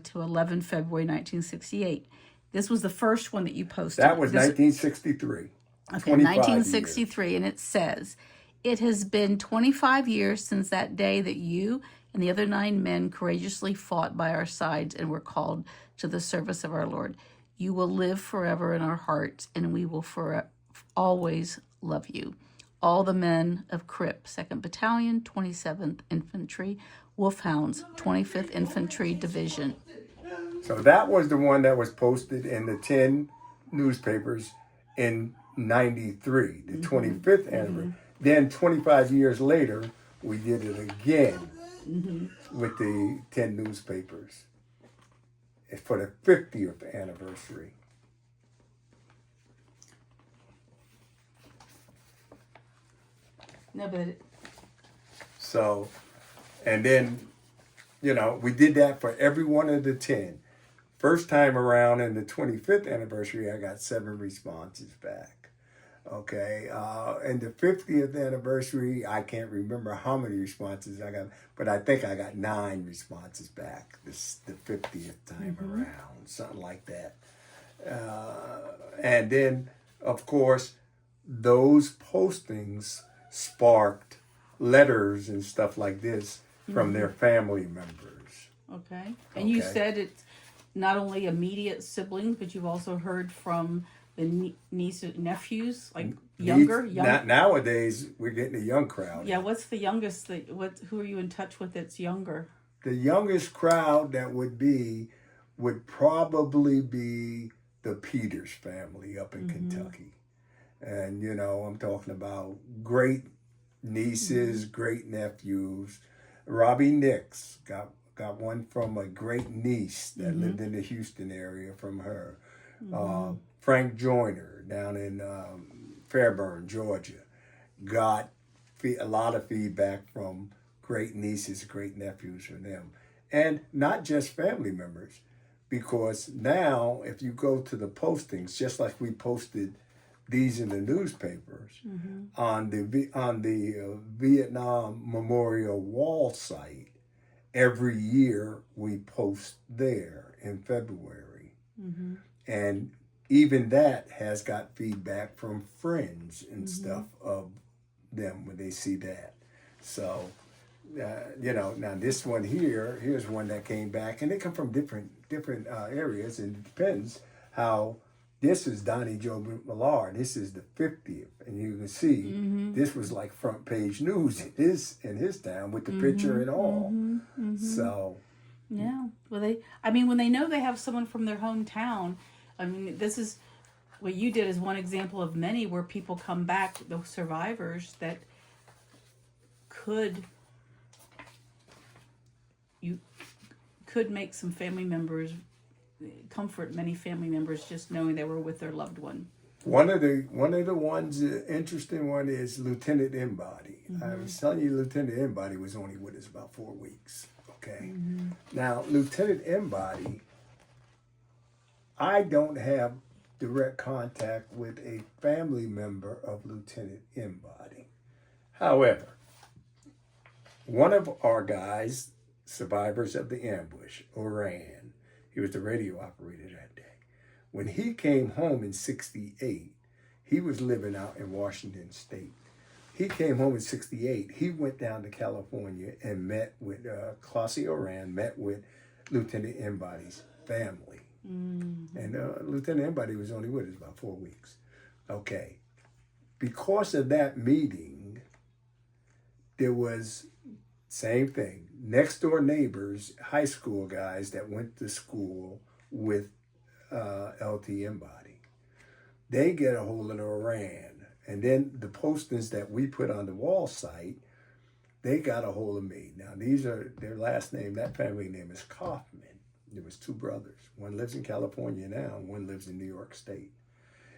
B: to 11 February 1968. This was the first one that you posted.
A: That was 1963.
B: Okay, 1963, years. And it says, it has been 25 years since that day that you and the other 9 men courageously fought by our sides and were called to the service of our Lord. You will live forever in our hearts, and we will always love you. All the men of C.R.I.P, 2nd Battalion, 27th Infantry, Wolfhounds, 25th Infantry Division.
A: So that was the one that was posted in the 10 newspapers in 93, the 25th anniversary. Then 25 years later, we did it again with the 10 newspapers for the 50th anniversary.
B: No, but
A: So, and then, we did that for every one of the 10. First time around in the 25th anniversary, I got 7 responses back. Okay, and the 50th anniversary, I can't remember how many responses I got, but I think I got 9 responses back the 50th time around, something like that. And then, of course, those postings sparked letters and stuff like this from their family members.
B: Okay. And you said it's not only immediate siblings, but you've also heard from the nieces, nephews, like younger.
A: Nowadays, we're getting a young crowd.
B: Yeah, what's the youngest? Who are you in touch with that's younger?
A: The youngest crowd that would probably be the Peters family up in Kentucky. And, I'm talking about great nieces, great nephews. Robbie Nix got got one from a great niece that lived in the Houston area from her. Frank Joyner down in Fairburn, Georgia, got a lot of feedback from great nieces, great nephews from them. And not just family members, because now if you go to the postings, just like we posted these in the newspapers, on the Vietnam Memorial Wall site, every year we post there in February. And even that has got feedback from friends and stuff of them when they see that. So, now this one here's one that came back, and they come from different areas, and it depends how. This is Donnie Joe Millard. This is the 50th, and you can see this was like front page news in his town with the picture and all. So,
B: yeah. Well, when they know they have someone from their hometown, I mean, this is what you did is one example of many where people come back, the survivors that could make some family members comfort many family members just knowing they were with their loved one.
A: One of the ones, the interesting one is Lieutenant Embody. I was telling you, Lieutenant Embody was only with us about 4 weeks. Okay. Now, Lieutenant Embody, I don't have direct contact with a family member of Lieutenant Embody. However, one of our guys, survivors of the ambush, Oran, he was the radio operator that day. When he came home in 68, he was living out in Washington State. He came home in 68. He went down to California and met with Classie Oran, met with Lieutenant Embody's family. And Lieutenant Embody was only with us about 4 weeks. Okay. Because of that meeting, there was same thing. Next door neighbors, high school guys that went to school with LT Embody. They get a hold of Oran. And then the postings that we put on the wall site, they got a hold of me. Now, these are their last name. That family name is Kaufman. There was 2 brothers. One lives in California now, and one lives in New York State.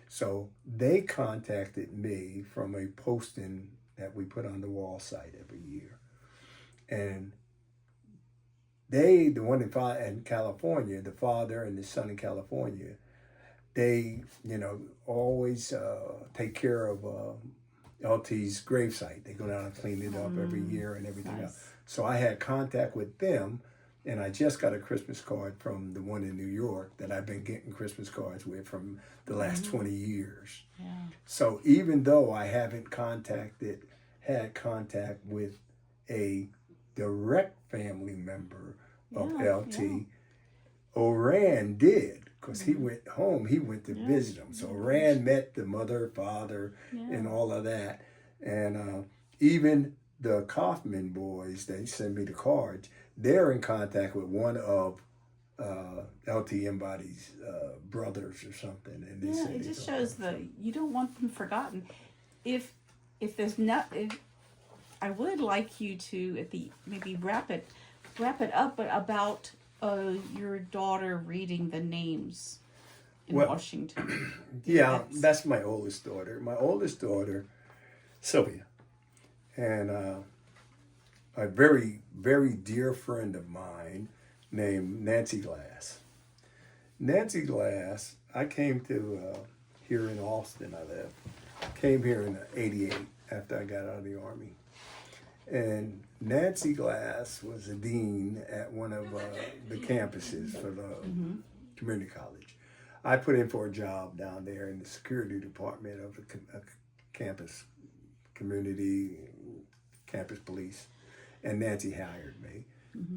A: So they contacted me from a posting that we put on the wall site every year. And the one in California, the father and the son in California, they, always take care of LT's gravesite. They go down and clean it up every year and everything else. So I had contact with them, and I just got a Christmas card from the one in New York that I've been getting Christmas cards with from the last 20 years. Yeah. So even though I haven't had contact with a direct family member of LT, Oran did, because he went home, he went to visit him. So Oran met the mother, father, and all of that. And even the Kaufman boys, they send me the cards, they're in contact with one of LT Embody's brothers or something. And they
B: it just shows you don't want them forgotten. If there's not... I would like you to maybe wrap it up, but about your daughter reading the names in Washington.
A: That's my oldest daughter. My oldest daughter, Sylvia, and a very, very dear friend of mine named Nancy Glass. Nancy Glass, I came to here in Austin, I live. Came here in '88 after I got out of the Army. And Nancy Glass was a dean at one of the campuses for the community college. I put in for a job down there in the security department of the campus police, and Nancy hired me.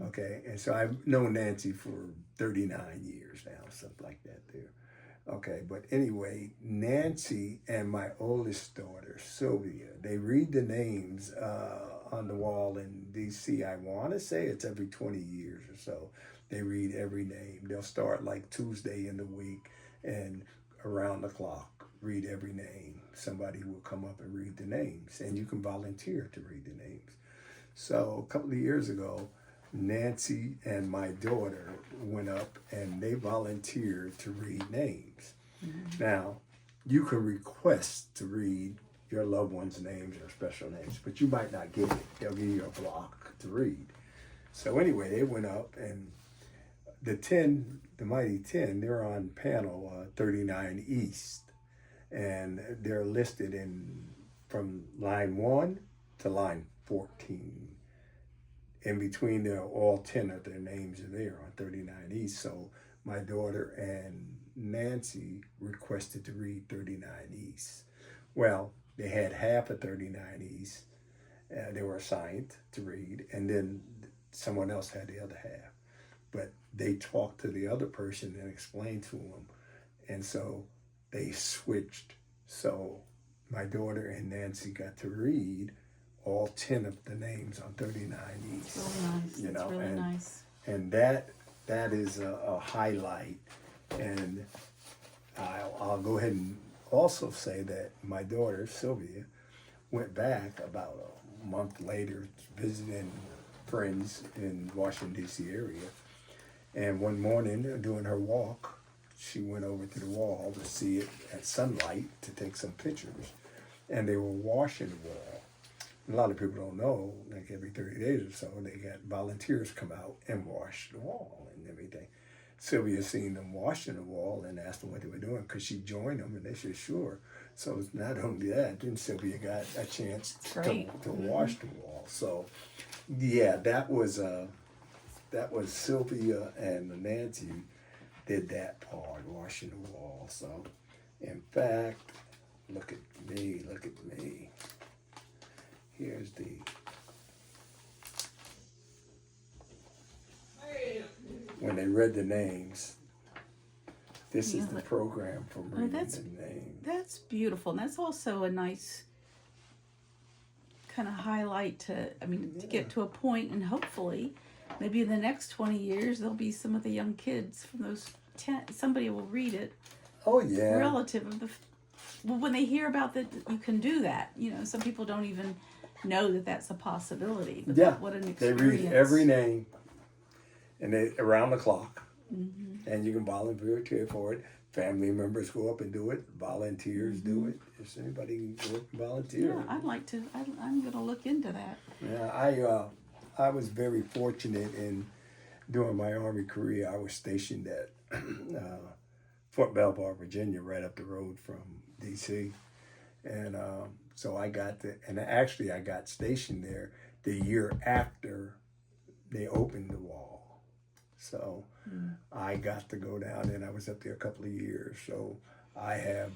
A: Okay, and so I've known Nancy for 39 years now, something like that there. Okay, but anyway, Nancy and my oldest daughter, Sylvia, they read the names on the wall in D.C. I want to say it's every 20 years or so. They read every name. They'll start like Tuesday in the week and around the clock, read every name. Somebody will come up and read the names, and you can volunteer to read the names. So a couple of years ago, Nancy and my daughter went up and they volunteered to read names. Mm-hmm. Now, you can request to read your loved ones' names or special names, but you might not get it. They'll give you a block to read. So anyway, they went up, and the Mighty 10, they're on panel 39 East, and they're listed from line 1 to line 14. In between, all 10 of their names are there on 39 East. So my daughter and Nancy requested to read 39 East. Well, they had half of 39 East. They were assigned to read, and then someone else had the other half. But they talked to the other person and explained to them. And so they switched. So my daughter and Nancy got to read all 10 of the names on 39 East.
B: It's really nice.
A: You know,
B: it's really nice.
A: And that is a highlight. And I'll go ahead and also say that my daughter, Sylvia, went back about a month later visiting friends in Washington, D.C. area. And one morning, doing her walk, she went over to the wall to see it at sunlight to take some pictures. And they were washing the wall. A lot of people don't know, like every 30 days or so, they got volunteers come out and wash the wall and everything. Sylvia seen them washing the wall and asked them what they were doing because she joined them, and they said, sure. So not only that, then Sylvia got a chance to wash the wall. So, yeah, that was Sylvia and Nancy did that part, washing the wall. So, in fact, look at me. Here's when they read the names, this is the program for reading the names.
B: That's beautiful. And that's also a nice kind of highlight to get to a point, and hopefully maybe in the next 20 years, there'll be some of the young kids from those 10, somebody will read it.
A: Oh, yeah.
B: Relative of when they hear about that, you can do that. You know, some people don't even know that that's a possibility. But what an experience.
A: They read every name, and they around the clock. Mm-hmm. And you can volunteer for it. Family members go up and do it. Volunteers do it. If anybody can go up and volunteer.
B: Yeah, I'd like to. I'm going to look into that.
A: Yeah, I was very fortunate during my Army career. I was stationed at Fort Belvoir, Virginia, right up the road from D.C. And so I got I got stationed there the year after they opened the wall. So I got to go down, and I was up there a couple of years. So I have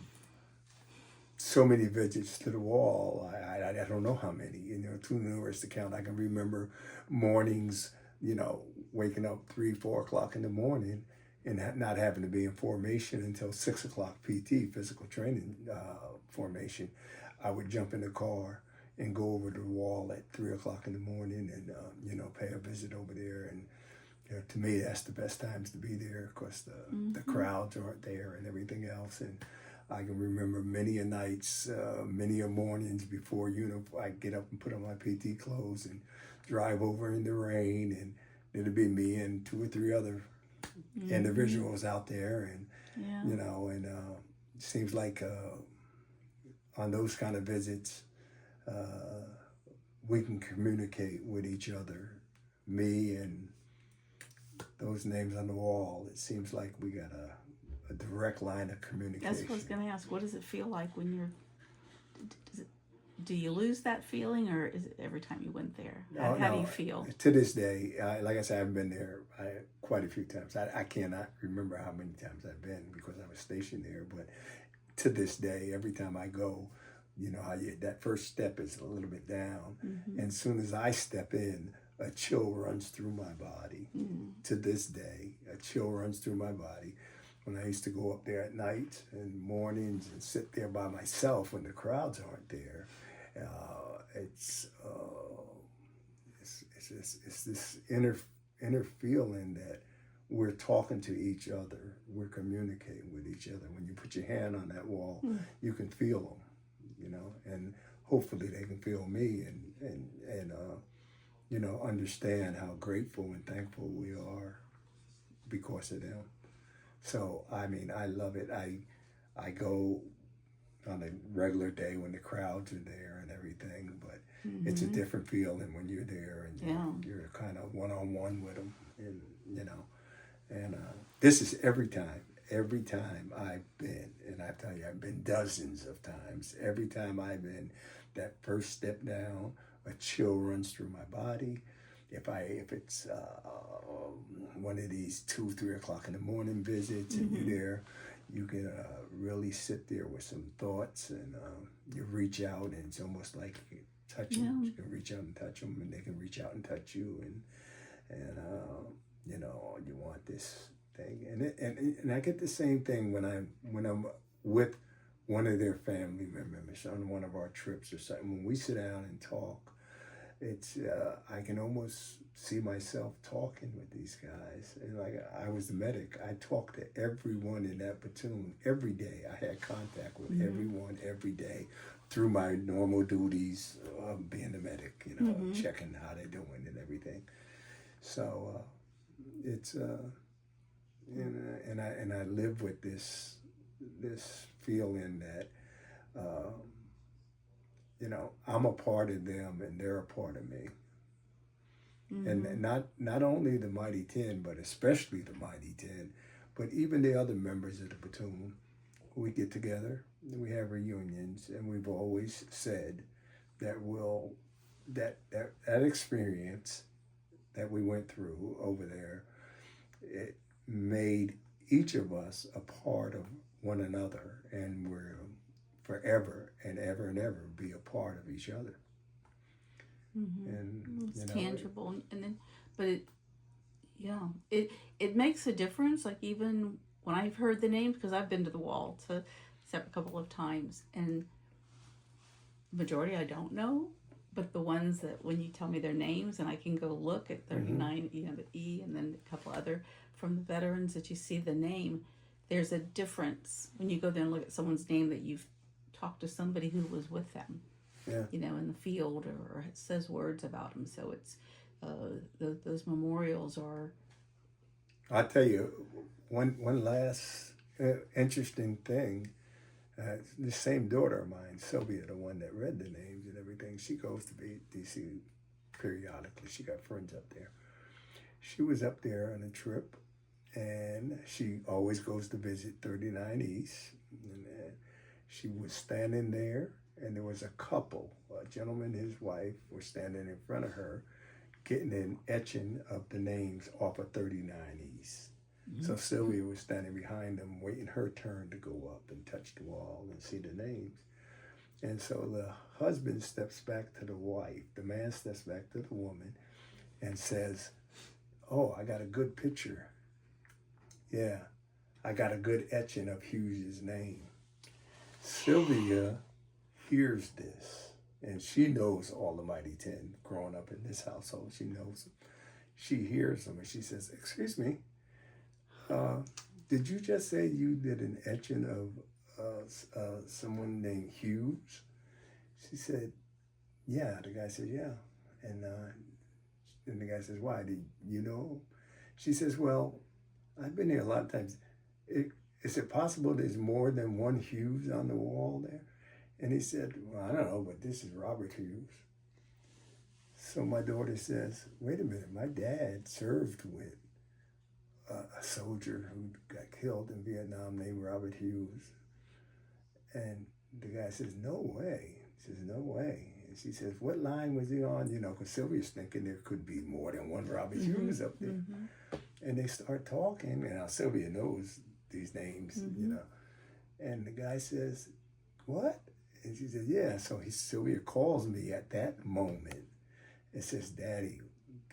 A: so many visits to the wall. I don't know how many, too numerous to count. I can remember mornings, waking up 3-4 o'clock in the morning and not having to be in formation until 6 o'clock PT, physical training formation. I would jump in the car and go over to the wall at 3 o'clock in the morning and, pay a visit over there. And to me, that's the best times to be there. Of course, the crowds aren't there and everything else. And I can remember many a nights, many a mornings before, I get up and put on my PT clothes and drive over in the rain. And it'd be me and 2 or 3 other individuals out there. And, it seems like on those kind of visits, we can communicate with each other. Me and those names on the wall, it seems like we got a direct line of communication.
B: That's what I was going to ask. What does it feel like when you're... Do you lose that feeling, or is it every time you went there? How do you feel?
A: To this day, like I said, I've been there quite a few times. I cannot remember how many times I've been because I was stationed there. But to this day, every time I go, how that first step is a little bit down. Mm-hmm. And as soon as I step in, a chill runs through my body. Mm-hmm. To this day, a chill runs through my body. When I used to go up there at night and mornings and sit there by myself when the crowds aren't there, it's this inner feeling that we're talking to each other, we're communicating with each other. When you put your hand on that wall, you can feel them, and hopefully they can feel me, and understand how grateful and thankful we are because of them. So, I mean, I love it. I go on a regular day when the crowds are there and everything, but it's a different feeling when you're there and you're kind of one-on-one with them, and this is every time I've been, and I tell you, I've been dozens of times. Every time I've been, that first step down, a chill runs through my body. If it's one of these 2-3 o'clock in the morning visits and you're there, you can really sit there with some thoughts, and you reach out, and it's almost like you can touch them. You can reach out and touch them, and they can reach out and touch you, and you want this thing, and I get the same thing when I'm with one of their family members on one of our trips or something. When we sit down and talk, it's I can almost see myself talking with these guys. And like, I was the medic. I talked to everyone in that platoon every day. I had contact with everyone every day through my normal duties of being the medic, checking how they're doing and everything. So it's and I live with this feeling that I'm a part of them and they're a part of me. And not only the Mighty 10, but especially the Mighty 10, but even the other members of the platoon. We get together, we have reunions, and we've always said that that experience that we went through over there, it made each of us a part of one another, and we're forever and ever and ever be a part of each other. And
B: it's tangible, and then, but it makes a difference. Like, even when I've heard the names, because I've been to the wall to step a couple of times, and majority I don't know, but the ones that when you tell me their names and I can go look at 39, the E, and then a couple other from the veterans that you see the name, there's a difference when you go there and look at someone's name that you've talked to somebody who was with them. In the field, or it says words about them. So it's those memorials are.
A: I'll tell you one last interesting thing. The same daughter of mine, Sylvia, the one that read the names and everything, she goes to DC periodically. She got friends up there. She was up there on a trip, and she always goes to visit 39 East. And she was standing there, and there was a couple, a gentleman and his wife, were standing in front of her, getting an etching of the names off of 39 East. So Sylvia was standing behind them, waiting her turn to go up and touch the wall and see the names. And so the husband steps back to the wife, the man steps back to the woman, and says, "Oh, I got a good picture. Yeah, I got a good etching of Hughes' name." Sylvia hears this, and she knows all the Mighty 10 growing up in this household. She knows them. She hears them, and she says, "Excuse me, did you just say you did an etching of someone named Hughes?" She said, "Yeah." The guy said, "Yeah." And the guy says, "Why? Did you know?" She says, "Well, I've been here a lot of times. Is it possible there's more than one Hughes on the wall there?" And he said, "Well, I don't know, but this is Robert Hughes." So my daughter says, "Wait a minute, my dad served with a soldier who got killed in Vietnam named Robert Hughes." And the guy says, "No way." He says, "No way." And she says, "What line was he on?" Because Sylvia's thinking there could be more than one Robert Hughes up there. And they start talking, and now Sylvia knows these names, And the guy says, "What?" And she said, "Yeah." So Sylvia calls me at that moment and says, "Daddy,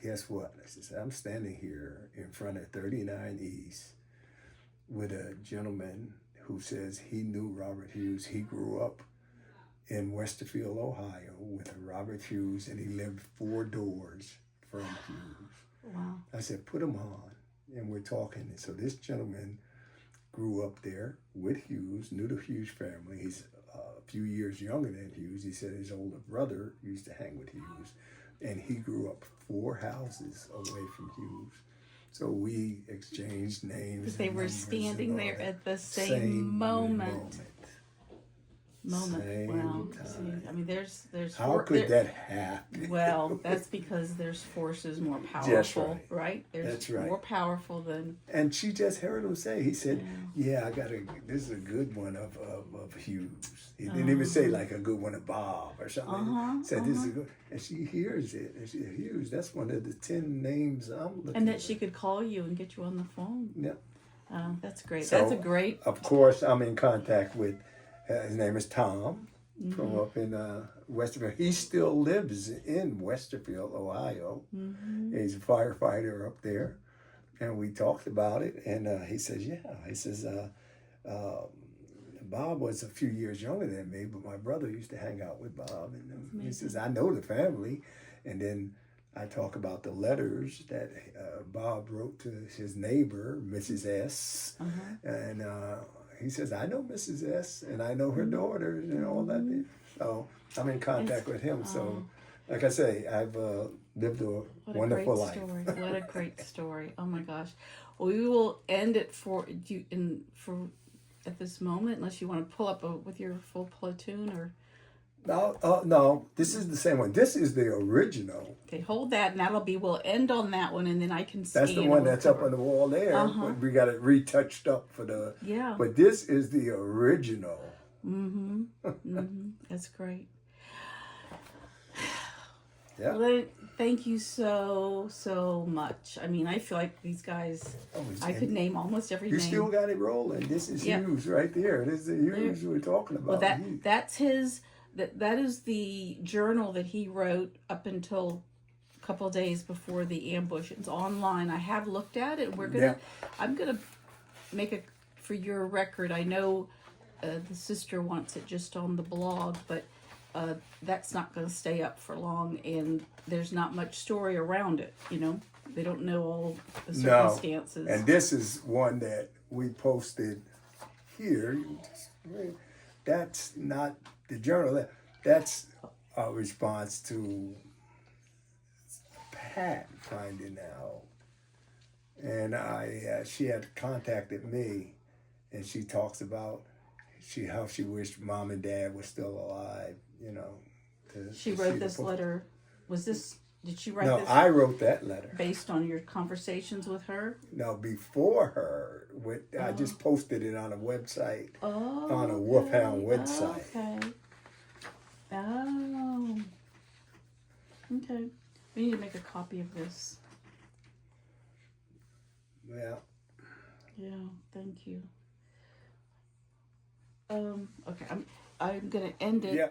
A: guess what?" I says, "I'm standing here in front of 39 East with a gentleman who says he knew Robert Hughes. He grew up in Westerfield, Ohio with a Robert Hughes, and he lived 4 doors from Hughes."
B: Wow.
A: I said, "Put him on." And we're talking. And so this gentleman grew up there with Hughes, knew the Hughes family. He's a few years younger than Hughes. He said his older brother used to hang with Hughes. and he grew up 4 houses away from Hughes. So we exchanged names.
B: Because they
A: and
B: were
A: numbers
B: standing
A: and all
B: there
A: that.
B: at the same moment.
A: Same
B: Wow.
A: time.
B: See, I mean, there's
A: How could that happen?
B: Well, that's because there's forces more powerful,
A: That's right.
B: Right? There's
A: That's right.
B: more powerful than.
A: And she just heard him say, he said, yeah, this is a good one of Hughes. He didn't even say like a good one of Bob or something. He said, this is a good, and she hears it. And she said, Hughes, that's one of the 10 names I'm looking
B: And that
A: at.
B: she could call you and get you on the phone.
A: Yeah.
B: That's great.
A: So,
B: That's a great.
A: Of course, I'm in contact with, his name is Tom, from up in Westerfield. He still lives in Westerfield, Ohio. He's a firefighter up there. And we talked about it, and he says, yeah. He says, Bob was a few years younger than me, but my brother used to hang out with Bob. And he says, I know the family. And then I talk about the letters that Bob wrote to his neighbor, Mrs. S. And he saes, I know Mrs. S. and I know her daughters and all that. So I'm in contact with him. So, like I say, I've lived a wonderful life.
B: Story. What a great story. Oh my gosh. Well, we will end it at this moment, unless you want to pull up with your full platoon or.
A: No, this is the same one. This is the original.
B: Okay, hold that, and we'll end on that one, and then I can see.
A: That's the one that's up on the wall there. But we got it retouched up for the.
B: Yeah.
A: But this is the original.
B: That's great.
A: Yeah.
B: Well, thank you so much. I mean, I feel like these guys. I could name almost every name.
A: You still got it rolling. This is Hughes right there. This is the Hughes we're talking about.
B: Well, that's his. That is the journal that he wrote up until a couple of days before the ambush. It's online. I have looked at it. I'm gonna make it for your record. I know the sister wants it just on the blog, but that's not going to stay up for long, and there's not much story around it. You know, they don't know all the circumstances.
A: No. And this is one that we posted here. That's not the journal. That's a response to Pat finding out. And she had contacted me, and she talks about how she wished Mom and Dad were still alive, you know.
B: She wrote this letter. Did she write this?
A: No, I wrote that letter.
B: Based on your conversations with her?
A: No, before her. I just posted it on a website, on a
B: okay.
A: Wolfhound website.
B: Okay. Oh. Okay. We need to make a copy of this.
A: Yeah.
B: Yeah, thank you. Okay, I'm gonna end it.
A: Yeah.